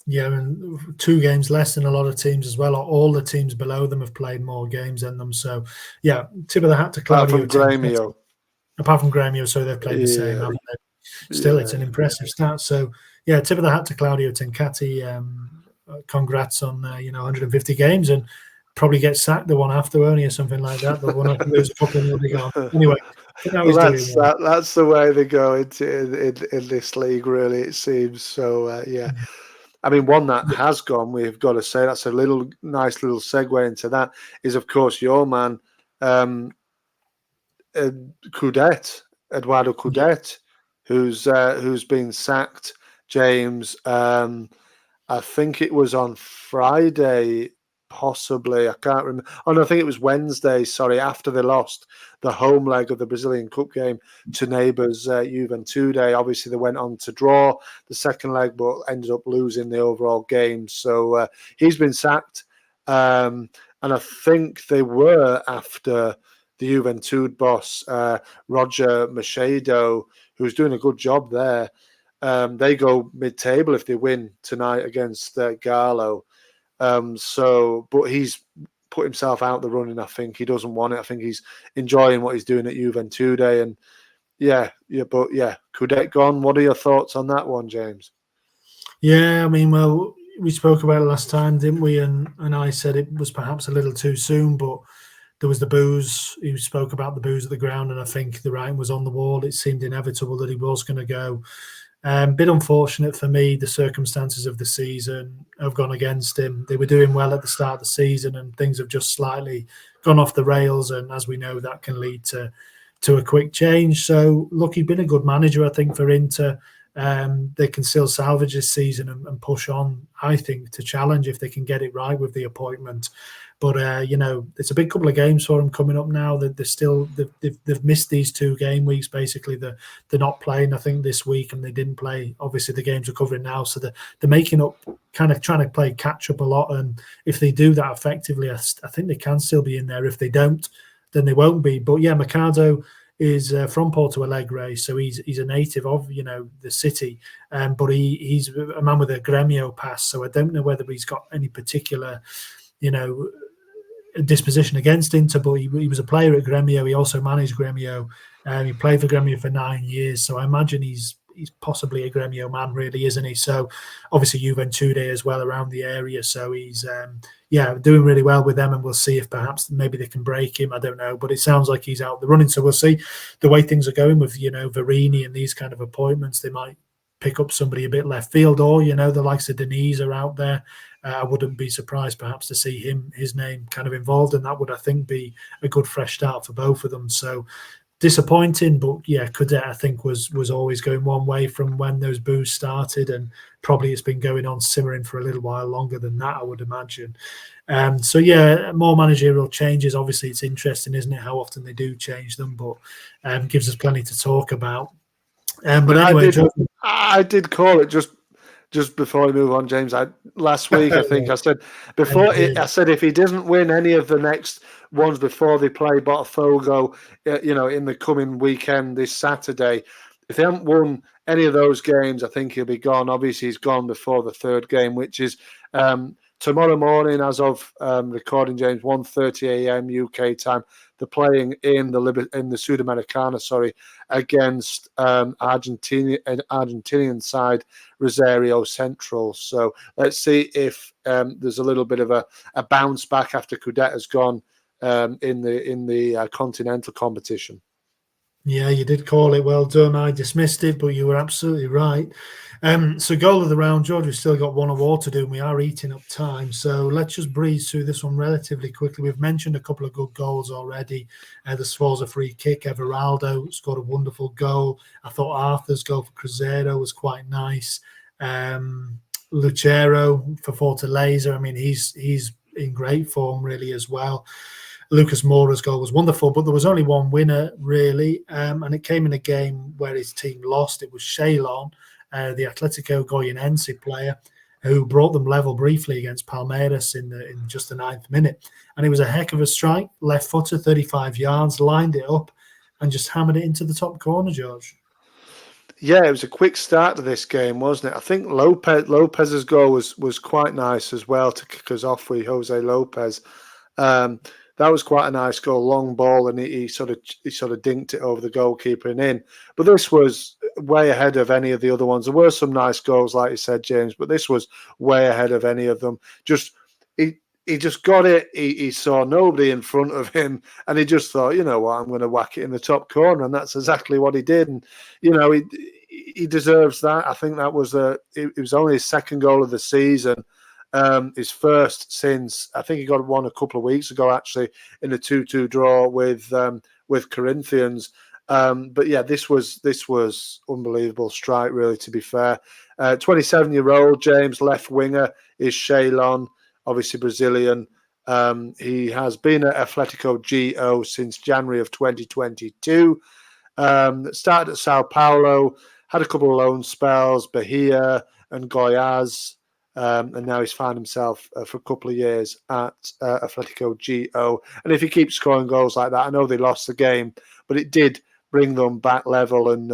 Yeah, and 2 games less than a lot of teams as well. All the teams below them have played more games than them. So yeah, tip of the hat to Claudio. Apart from Grêmio, so they've played the same, haven't they? Still, it's an impressive start. So yeah, tip of the hat to Claudio Tencati. Congrats on 150 games, and probably get sacked the one after only or something like that. They'll want to lose a couple and they'll be gone. Anyway, that's the way they go in this league, really, it seems. So yeah. I mean, one that has gone, we've got to say, that's a nice little segue into that, is, of course, your man, Eduardo Coudet, who's been sacked, James. I think it was on Friday, possibly. I can't remember. Oh, no, I think it was Wednesday, sorry, after they lost the home leg of the Brazilian Cup game to neighbours Juventude. Obviously, they went on to draw the second leg, but ended up losing the overall game. So he's been sacked. And I think they were after the Juventude boss, Roger Machado, who's doing a good job there. They go mid-table if they win tonight against Galo. But he's put himself out the running. I think he doesn't want it. I think he's enjoying what he's doing at Juventude. And but Coudet gone. What are your thoughts on that one, James? Yeah, I mean, well, we spoke about it last time, didn't we? And I said it was perhaps a little too soon, but there was the booze. He spoke about the booze at the ground, and I think the writing was on the wall. It seemed inevitable that he was going to go. Bit unfortunate for me. The circumstances of the season have gone against him. They were doing well at the start of the season, and things have just slightly gone off the rails. And as we know, that can lead to a quick change. So, look, he's been a good manager, I think, for Inter. They can still salvage this season and push on, I think, to challenge if they can get it right with the appointment. But it's a big couple of games for them coming up now. That they've missed these 2 game weeks. Basically, they're not playing. I think this week, and they didn't play. Obviously, the games are covering now, so they're making up, kind of trying to play catch up a lot. And if they do that effectively, I think they can still be in there. If they don't, then they won't be. But yeah, Mercado is from Porto Alegre, so he's a native of the city, but he's a man with a Gremio pass. So I don't know whether he's got any particular disposition against Inter, but he was a player at Gremio. He also managed Gremio. He played for Gremio for 9 years, so I imagine he's possibly a Gremio man, really, isn't he? So obviously Juventude as well around the area. So he's doing really well with them, and we'll see if perhaps maybe they can break him. I don't know, but it sounds like he's out the running. So we'll see the way things are going with Verini and these kind of appointments. They might pick up somebody a bit left field, or the likes of Denise are out there. I wouldn't be surprised perhaps to see his name kind of involved, and that would, I think, be a good fresh start for both of them. So disappointing, but yeah, Cadet, I think, was always going one way from when those boos started, and probably it's been going on simmering for a little while longer than that, I would imagine. So yeah, more managerial changes. Obviously, it's interesting, isn't it, how often they do change them, but gives us plenty to talk about. But anyway, I did call it just before we move on, James. Last week, I think I said I said if he doesn't win any of the next ones before they play Botafogo, in the coming weekend this Saturday, if they haven't won any of those games, I think he'll be gone. Obviously, he's gone before the 3rd game, which is tomorrow morning, as of recording, James, 1:30 a.m. UK time. They're playing in the Sudamericana, against Argentinian side Rosario Central. So let's see if there's a little bit of a bounce back after Cadet has gone in the continental competition. Yeah, you did call it. Well done. I dismissed it, but you were absolutely right. So goal of the round, George, we've still got one award to do, and we are eating up time. So let's just breeze through this one relatively quickly. We've mentioned a couple of good goals already. The Sforza free kick, Everaldo scored a wonderful goal. I thought Arthur's goal for Cruzeiro was quite nice. Lucero for Fortaleza, I mean, he's in great form really as well. Lucas Moura's goal was wonderful, but there was only one winner, really, and it came in a game where his team lost. It was Shaylon, the Atletico Goianense player, who brought them level briefly against Palmeiras in just the 9th minute. And it was a heck of a strike, left footer, 35 yards, lined it up, and just hammered it into the top corner, George. Yeah, it was a quick start to this game, wasn't it? I think Lopez's goal was quite nice as well to kick us off with Jose Lopez. That was quite a nice goal, long ball, and he sort of dinked it over the goalkeeper and in. But this was way ahead of any of the other ones. There were some nice goals, like you said, James, but this was way ahead of any of them. He just got it. He saw nobody in front of him, and he just thought, you know what, I'm going to whack it in the top corner, and that's exactly what he did. And he deserves that. I think that was it was only his 2nd goal of the season. His first since, I think he got one a couple of weeks ago, actually, in a 2-2 draw with Corinthians. But yeah, this was unbelievable strike, really, to be fair. 27-year-old James, left winger, is Shaylon, obviously Brazilian. He has been at Atletico Go since January of 2022. Started at Sao Paulo, had a couple of loan spells, Bahia and Goiás. And now he's found himself for a couple of years at Atletico Go. And if he keeps scoring goals like that, I know they lost the game, but it did bring them back level. And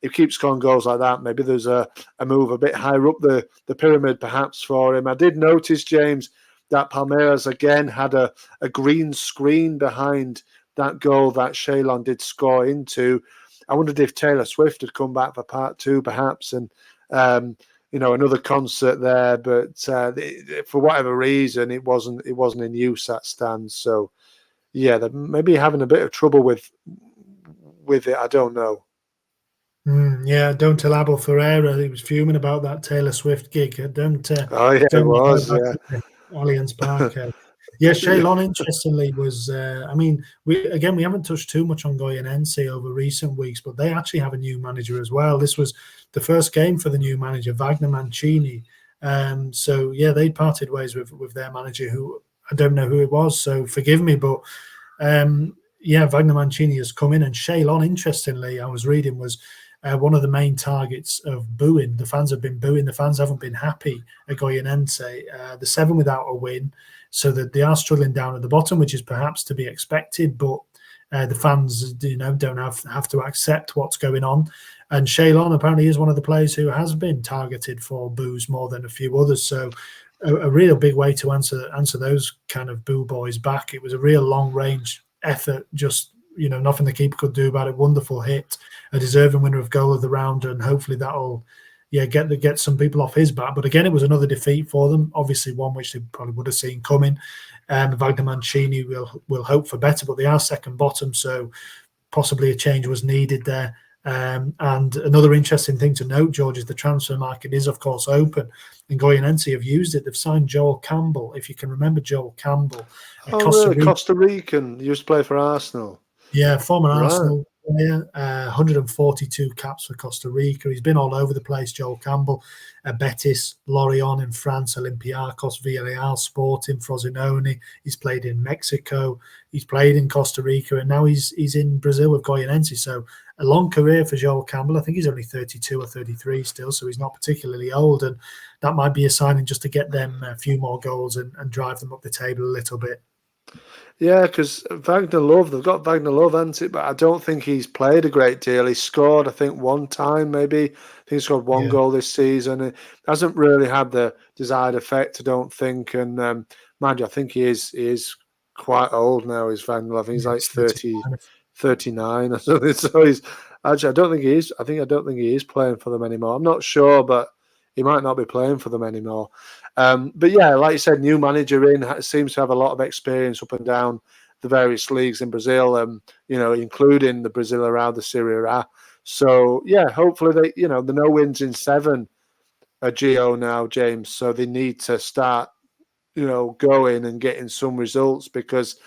if he keeps scoring goals like that, maybe there's a move a bit higher up the pyramid perhaps for him. I did notice, James, that Palmeiras again had a green screen behind that goal that Shaylon did score into. I wondered if Taylor Swift had come back for part 2 perhaps, and another concert there, but for whatever reason, it wasn't in use, that stand. So yeah, they're maybe having a bit of trouble with it. I don't know. Yeah, don't tell Abel Ferreira. He was fuming about that Taylor Swift gig. Don't Oh yeah, it was. back Yeah. to Allianz Park. Yeah, Shaylon, interestingly, was. I mean, we haven't touched too much on Goyenense over recent weeks, but they actually have a new manager as well. This was the first game for the new manager, Wagner Mancini. So yeah, they parted ways with their manager, who I don't know who it was. So forgive me, but yeah, Wagner Mancini has come in, and Shaylon, interestingly, I was reading, was one of the main targets of booing. The fans have been booing. The fans haven't been happy at Goyenense. The 7 without a win, so that they are struggling down at the bottom, which is perhaps to be expected. But the fans, don't have to accept what's going on. And Shaylon apparently is one of the players who has been targeted for boos more than a few others. So a real big way to answer those kind of boo boys back. It was a real long range effort, just nothing the keeper could do about it. Wonderful hit, a deserving winner of goal of the round, and hopefully that'll get some people off his back. But again, it was another defeat for them, obviously one which they probably would have seen coming. Wagner Mancini will hope for better, but they are second bottom, so possibly a change was needed there. And another interesting thing to note, George, is the transfer market is, of course, open. And Goyenense have used it. They've signed Joel Campbell, if you can remember Joel Campbell. Costa Rican, used to play for Arsenal. Yeah, former Arsenal player, 142 caps for Costa Rica. He's been all over the place, Joel Campbell. Betis, Lorient in France, Olympiacos, Villarreal, Sporting, Frosinone. He's played in Mexico. He's played in Costa Rica, and now he's in Brazil with Goyenense. So a long career for Joel Campbell. I think he's only 32 or 33 still, so he's not particularly old. And that might be a signing just to get them a few more goals and drive them up the table a little bit. Yeah, because they've got Wagner Love, hasn't it? But I don't think he's played a great deal. He scored, I think, one time, maybe. I think he scored one goal this season. It hasn't really had the desired effect, I don't think. And mind you, I think he is quite old now, is Wagner Love. He's like 39 or something. So he's actually, I don't think he is playing for them anymore. I'm not sure, but he might not be playing for them anymore. But yeah, like you said, new manager in, seems to have a lot of experience up and down the various leagues in Brazil, including the Brazil around the Serie A. So yeah, hopefully they, the no wins in 7 are Gio now, James. So they need to start, going and getting some results, because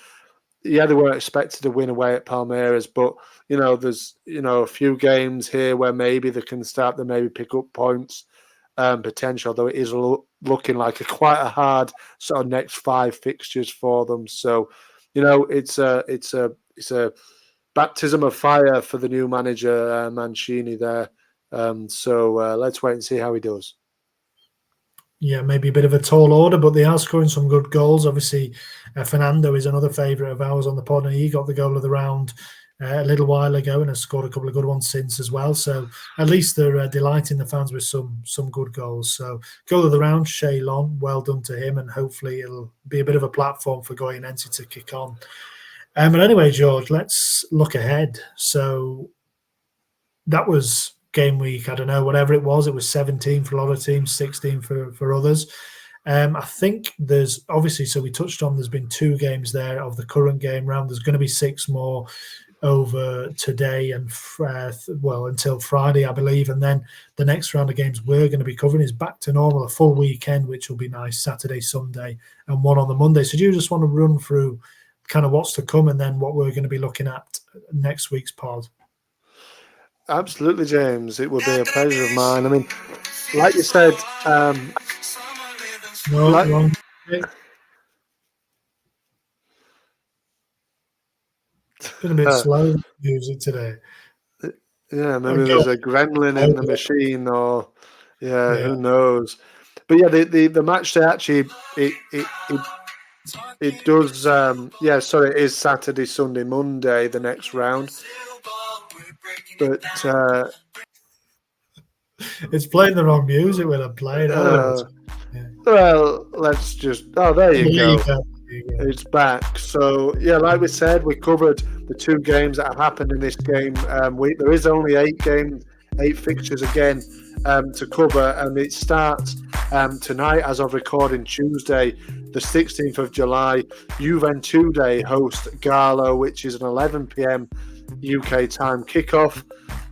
they weren't expected to win away at Palmeiras, but there's a few games here where maybe they can start to maybe pick up points. Potential, though it is looking like quite a hard sort of next 5 fixtures for them. So, it's a baptism of fire for the new manager Mancini there. So let's wait and see how he does. Yeah, maybe a bit of a tall order, but they are scoring some good goals. Obviously, Fernando is another favourite of ours on the pod, and he got the goal of the round a little while ago and has scored a couple of good ones since as well. So at least they're delighting the fans with some good goals. So goal of the round, Shaylon, well done to him, and hopefully it'll be a bit of a platform for Goyenense to kick on. But anyway, George, let's look ahead. So that was game week, I don't know, whatever it was 17 for a lot of teams, 16 for others. I think there's obviously, so we touched on, there's been 2 games there of the current game round. There's going to be 6 more over today and until Friday, I believe, and then the next round of games we're going to be covering is back to normal, a full weekend, which will be nice, Saturday, Sunday, and one on the Monday. So do you just want to run through kind of what's to come and then what we're going to be looking at next week's pod? Absolutely, James. It would be a pleasure of mine. I mean, like you said, wrong. Been a bit slow music today. Yeah, maybe there's a gremlin in the machine, or who knows? But yeah, the match day actually it does. It is Saturday, Sunday, Monday, the next round. But it's playing the wrong music when I'm playing. Well, let's just. Oh, there you go. It's back. So yeah, like we said, we covered the 2 games that have happened in this game week. There is only 8 fixtures again to cover, and it starts tonight as of recording Tuesday, the 16th of July. Juventude host Garlo, which is an 11 p.m. UK time kickoff.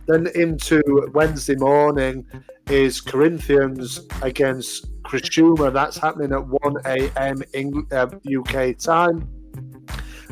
Then into Wednesday morning is Corinthians against Criciúma. That's happening at 1 a.m. UK time.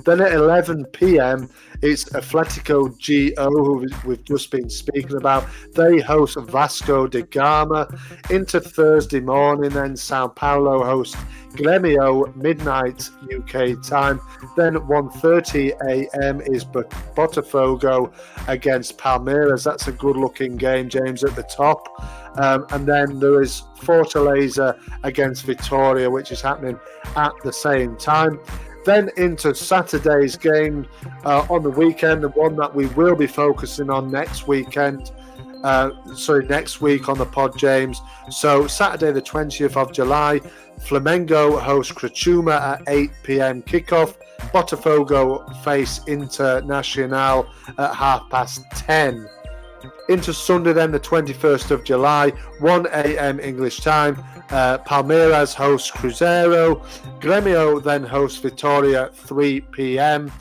Then at 11 p.m. it's Atletico GO, who we've just been speaking about. They host Vasco da Gama. Into Thursday morning, then Sao Paulo host Grêmio, midnight UK time. Then 1:30 a.m. is Botafogo against Palmeiras. That's a good-looking game, James, at the top. And then there is Fortaleza against Vitória, which is happening at the same time. Then into Saturday's game on the weekend, the one that we will be focusing on next weekend. Next week on the pod, James. So Saturday the 20th of July, Flamengo host Criciúma at 8 p.m. kickoff. Botafogo face Internacional at 10:30. Into Sunday then, the 21st of July, 1 a.m. English time. Palmeiras hosts Cruzeiro. Grêmio then hosts Vitória at 3 p.m.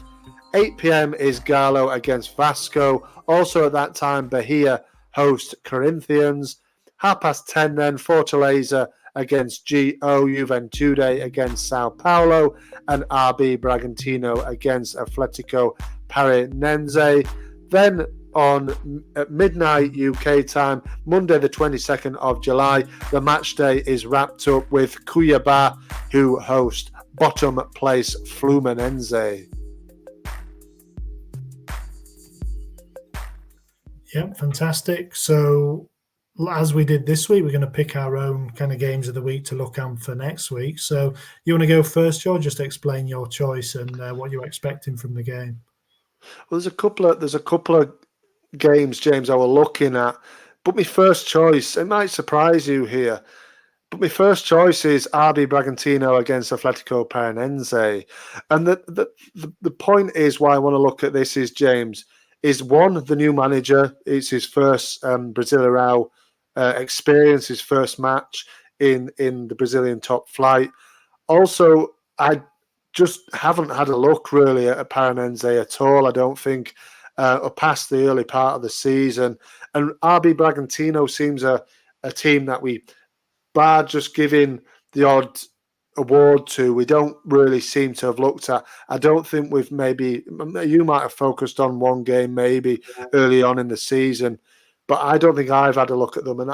8 p.m. is Galo against Vasco. Also at that time, Bahia host Corinthians. 10:30 then, Fortaleza against GO, Juventude against Sao Paulo, and RB Bragantino against Atletico Paranaense. Then at midnight UK time, Monday the 22nd of July, the match day is wrapped up with Cuiabá, who host bottom place Fluminense. Yeah, fantastic. So as we did this week, we're going to pick our own kind of games of the week to look at for next week. So you want to go first, George? Just explain your choice and what you're expecting from the game. Well, there's a couple of games, James, I was looking at, but my first choice, it might surprise you here, but my first choice is RB Bragantino against Atletico Paranaense. And the point is why I want to look at this is, James, is one, the new manager. It's his first Brasileirão experience, his first match in the Brazilian top flight. Also, I just haven't had a look really at Paranaense at all, I don't think, or past the early part of the season. And RB Bragantino seems a team that we, bar just giving the odd award to, we don't really seem to have looked at. I don't think we've you might have focused on one game maybe early on in the season, but I don't think I've had a look at them. And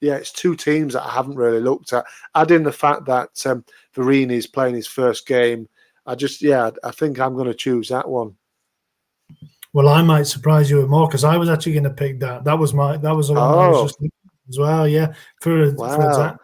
it's two teams that I haven't really looked at. Add in the fact that Verini is playing his first game. I think I'm going to choose that one. Well, I might surprise you with more because I was actually going to pick that. That was the one I was just looking at as well. Yeah, for that.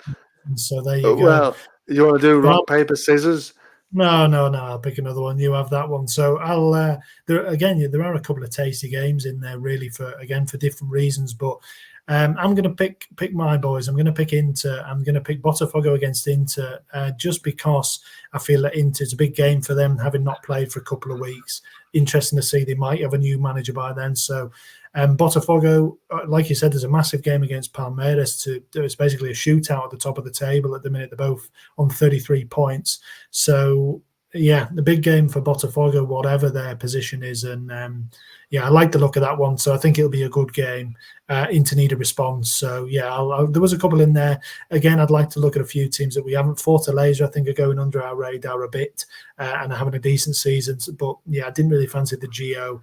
So there you go. Well, you want to do rock, paper, scissors? No. I'll pick another one. You have that one. So I'll. There are a couple of tasty games in there, really, for different reasons. But I'm going to pick my boys. I'm going to pick Inter. I'm going to pick Botafogo against Inter, just because I feel that Inter's a big game for them, having not played for a couple of weeks. Interesting to see they might have a new manager by then. So Botafogo, like you said, there's a massive game against Palmeiras. It's basically a shootout at the top of the table at the minute. They're both on 33 points. So yeah, the big game for Botafogo, whatever their position is. And I like the look of that one. So I think it'll be a good game. Inter need a response. So yeah, there was a couple in there. Again, I'd like to look at a few teams that we haven't. Fortaleza, I think, are going under our radar a bit and are having a decent season. But yeah, I didn't really fancy the Geo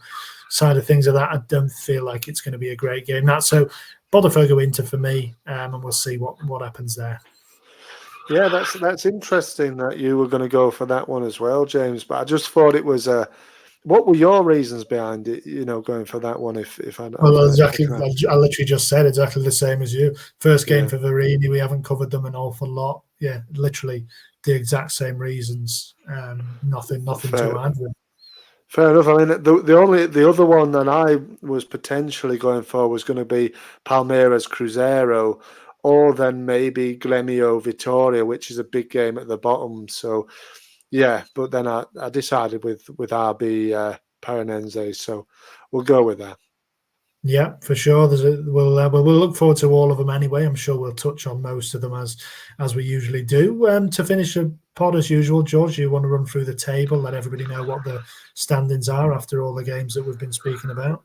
side of things of that. I don't feel like it's going to be a great game. So Botafogo Inter for me, and we'll see what happens there. Yeah, that's interesting that you were going to go for that one as well, James. But I just thought it was what were your reasons behind it? Going for that one. Exactly. I literally just said exactly the same as you. First game for Verini, we haven't covered them an awful lot. Yeah, literally the exact same reasons. Nothing to add. Fair enough. I mean, the other one that I was potentially going for was going to be Palmeiras Cruzeiro, or then maybe Grêmio Vitória, which is a big game at the bottom. So, yeah, but then I decided with RB Paranaense, so we'll go with that. Yeah, for sure. We'll look forward to all of them anyway. I'm sure we'll touch on most of them as we usually do. To finish the pod as usual, George, you want to run through the table, let everybody know what the standings are after all the games that we've been speaking about.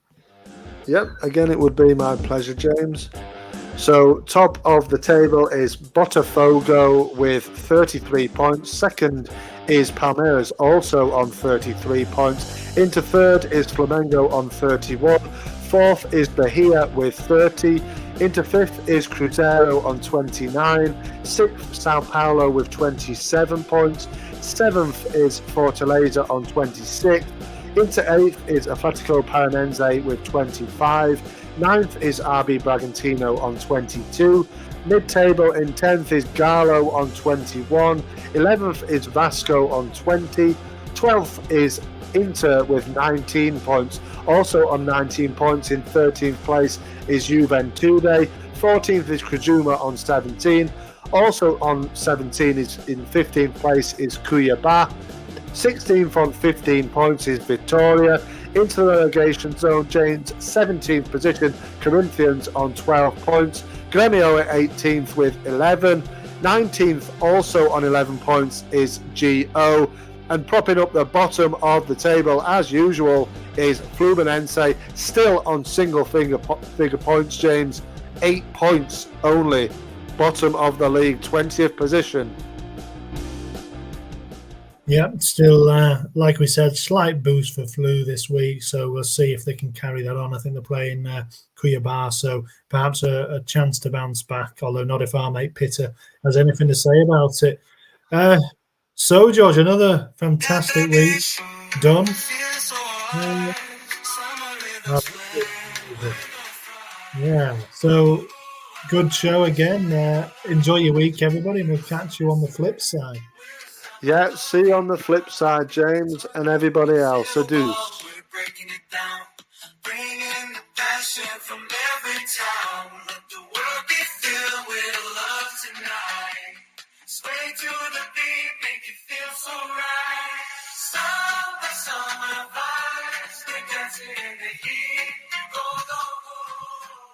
Yep, again, it would be my pleasure, James. So, top of the table is Botafogo with 33 points. Second is Palmeiras, also on 33 points. Into third is Flamengo on 31. Fourth is Bahia with 30. Into fifth is Cruzeiro on 29. Sixth, Sao Paulo with 27 points. Seventh is Fortaleza on 26. Into eighth is Atletico Paranense with 25. Ninth is RB Bragantino on 22. Mid-table in 10th is Galo on 21. 11th is Vasco on 20. 12th is Inter with 19 points. Also on 19 points in 13th place is Juventude. 14th is Krajuma on 17. Also on 17 is in 15th place is Cuiabá. 16th on 15 points is Vitória. Into the relegation zone, James, 17th position, Corinthians on 12 points. Grêmio at 18th with 11. 19th, also on 11 points, is GO. And propping up the bottom of the table, as usual, is Fluminense, still on single figure points, James. 8 points only. Bottom of the league, 20th position. Yeah, still, like we said, slight boost for Flu this week, so we'll see if they can carry that on. I think they're playing Cuiabá, so perhaps a chance to bounce back, although not if our mate Pitter has anything to say about it. So, George, another fantastic week done. Yeah, so good show again. Enjoy your week, everybody, and we'll catch you on the flip side. Yeah, see you on the flip side, James, and everybody else. Adieu. We're breaking it down, bringing the passion from every town.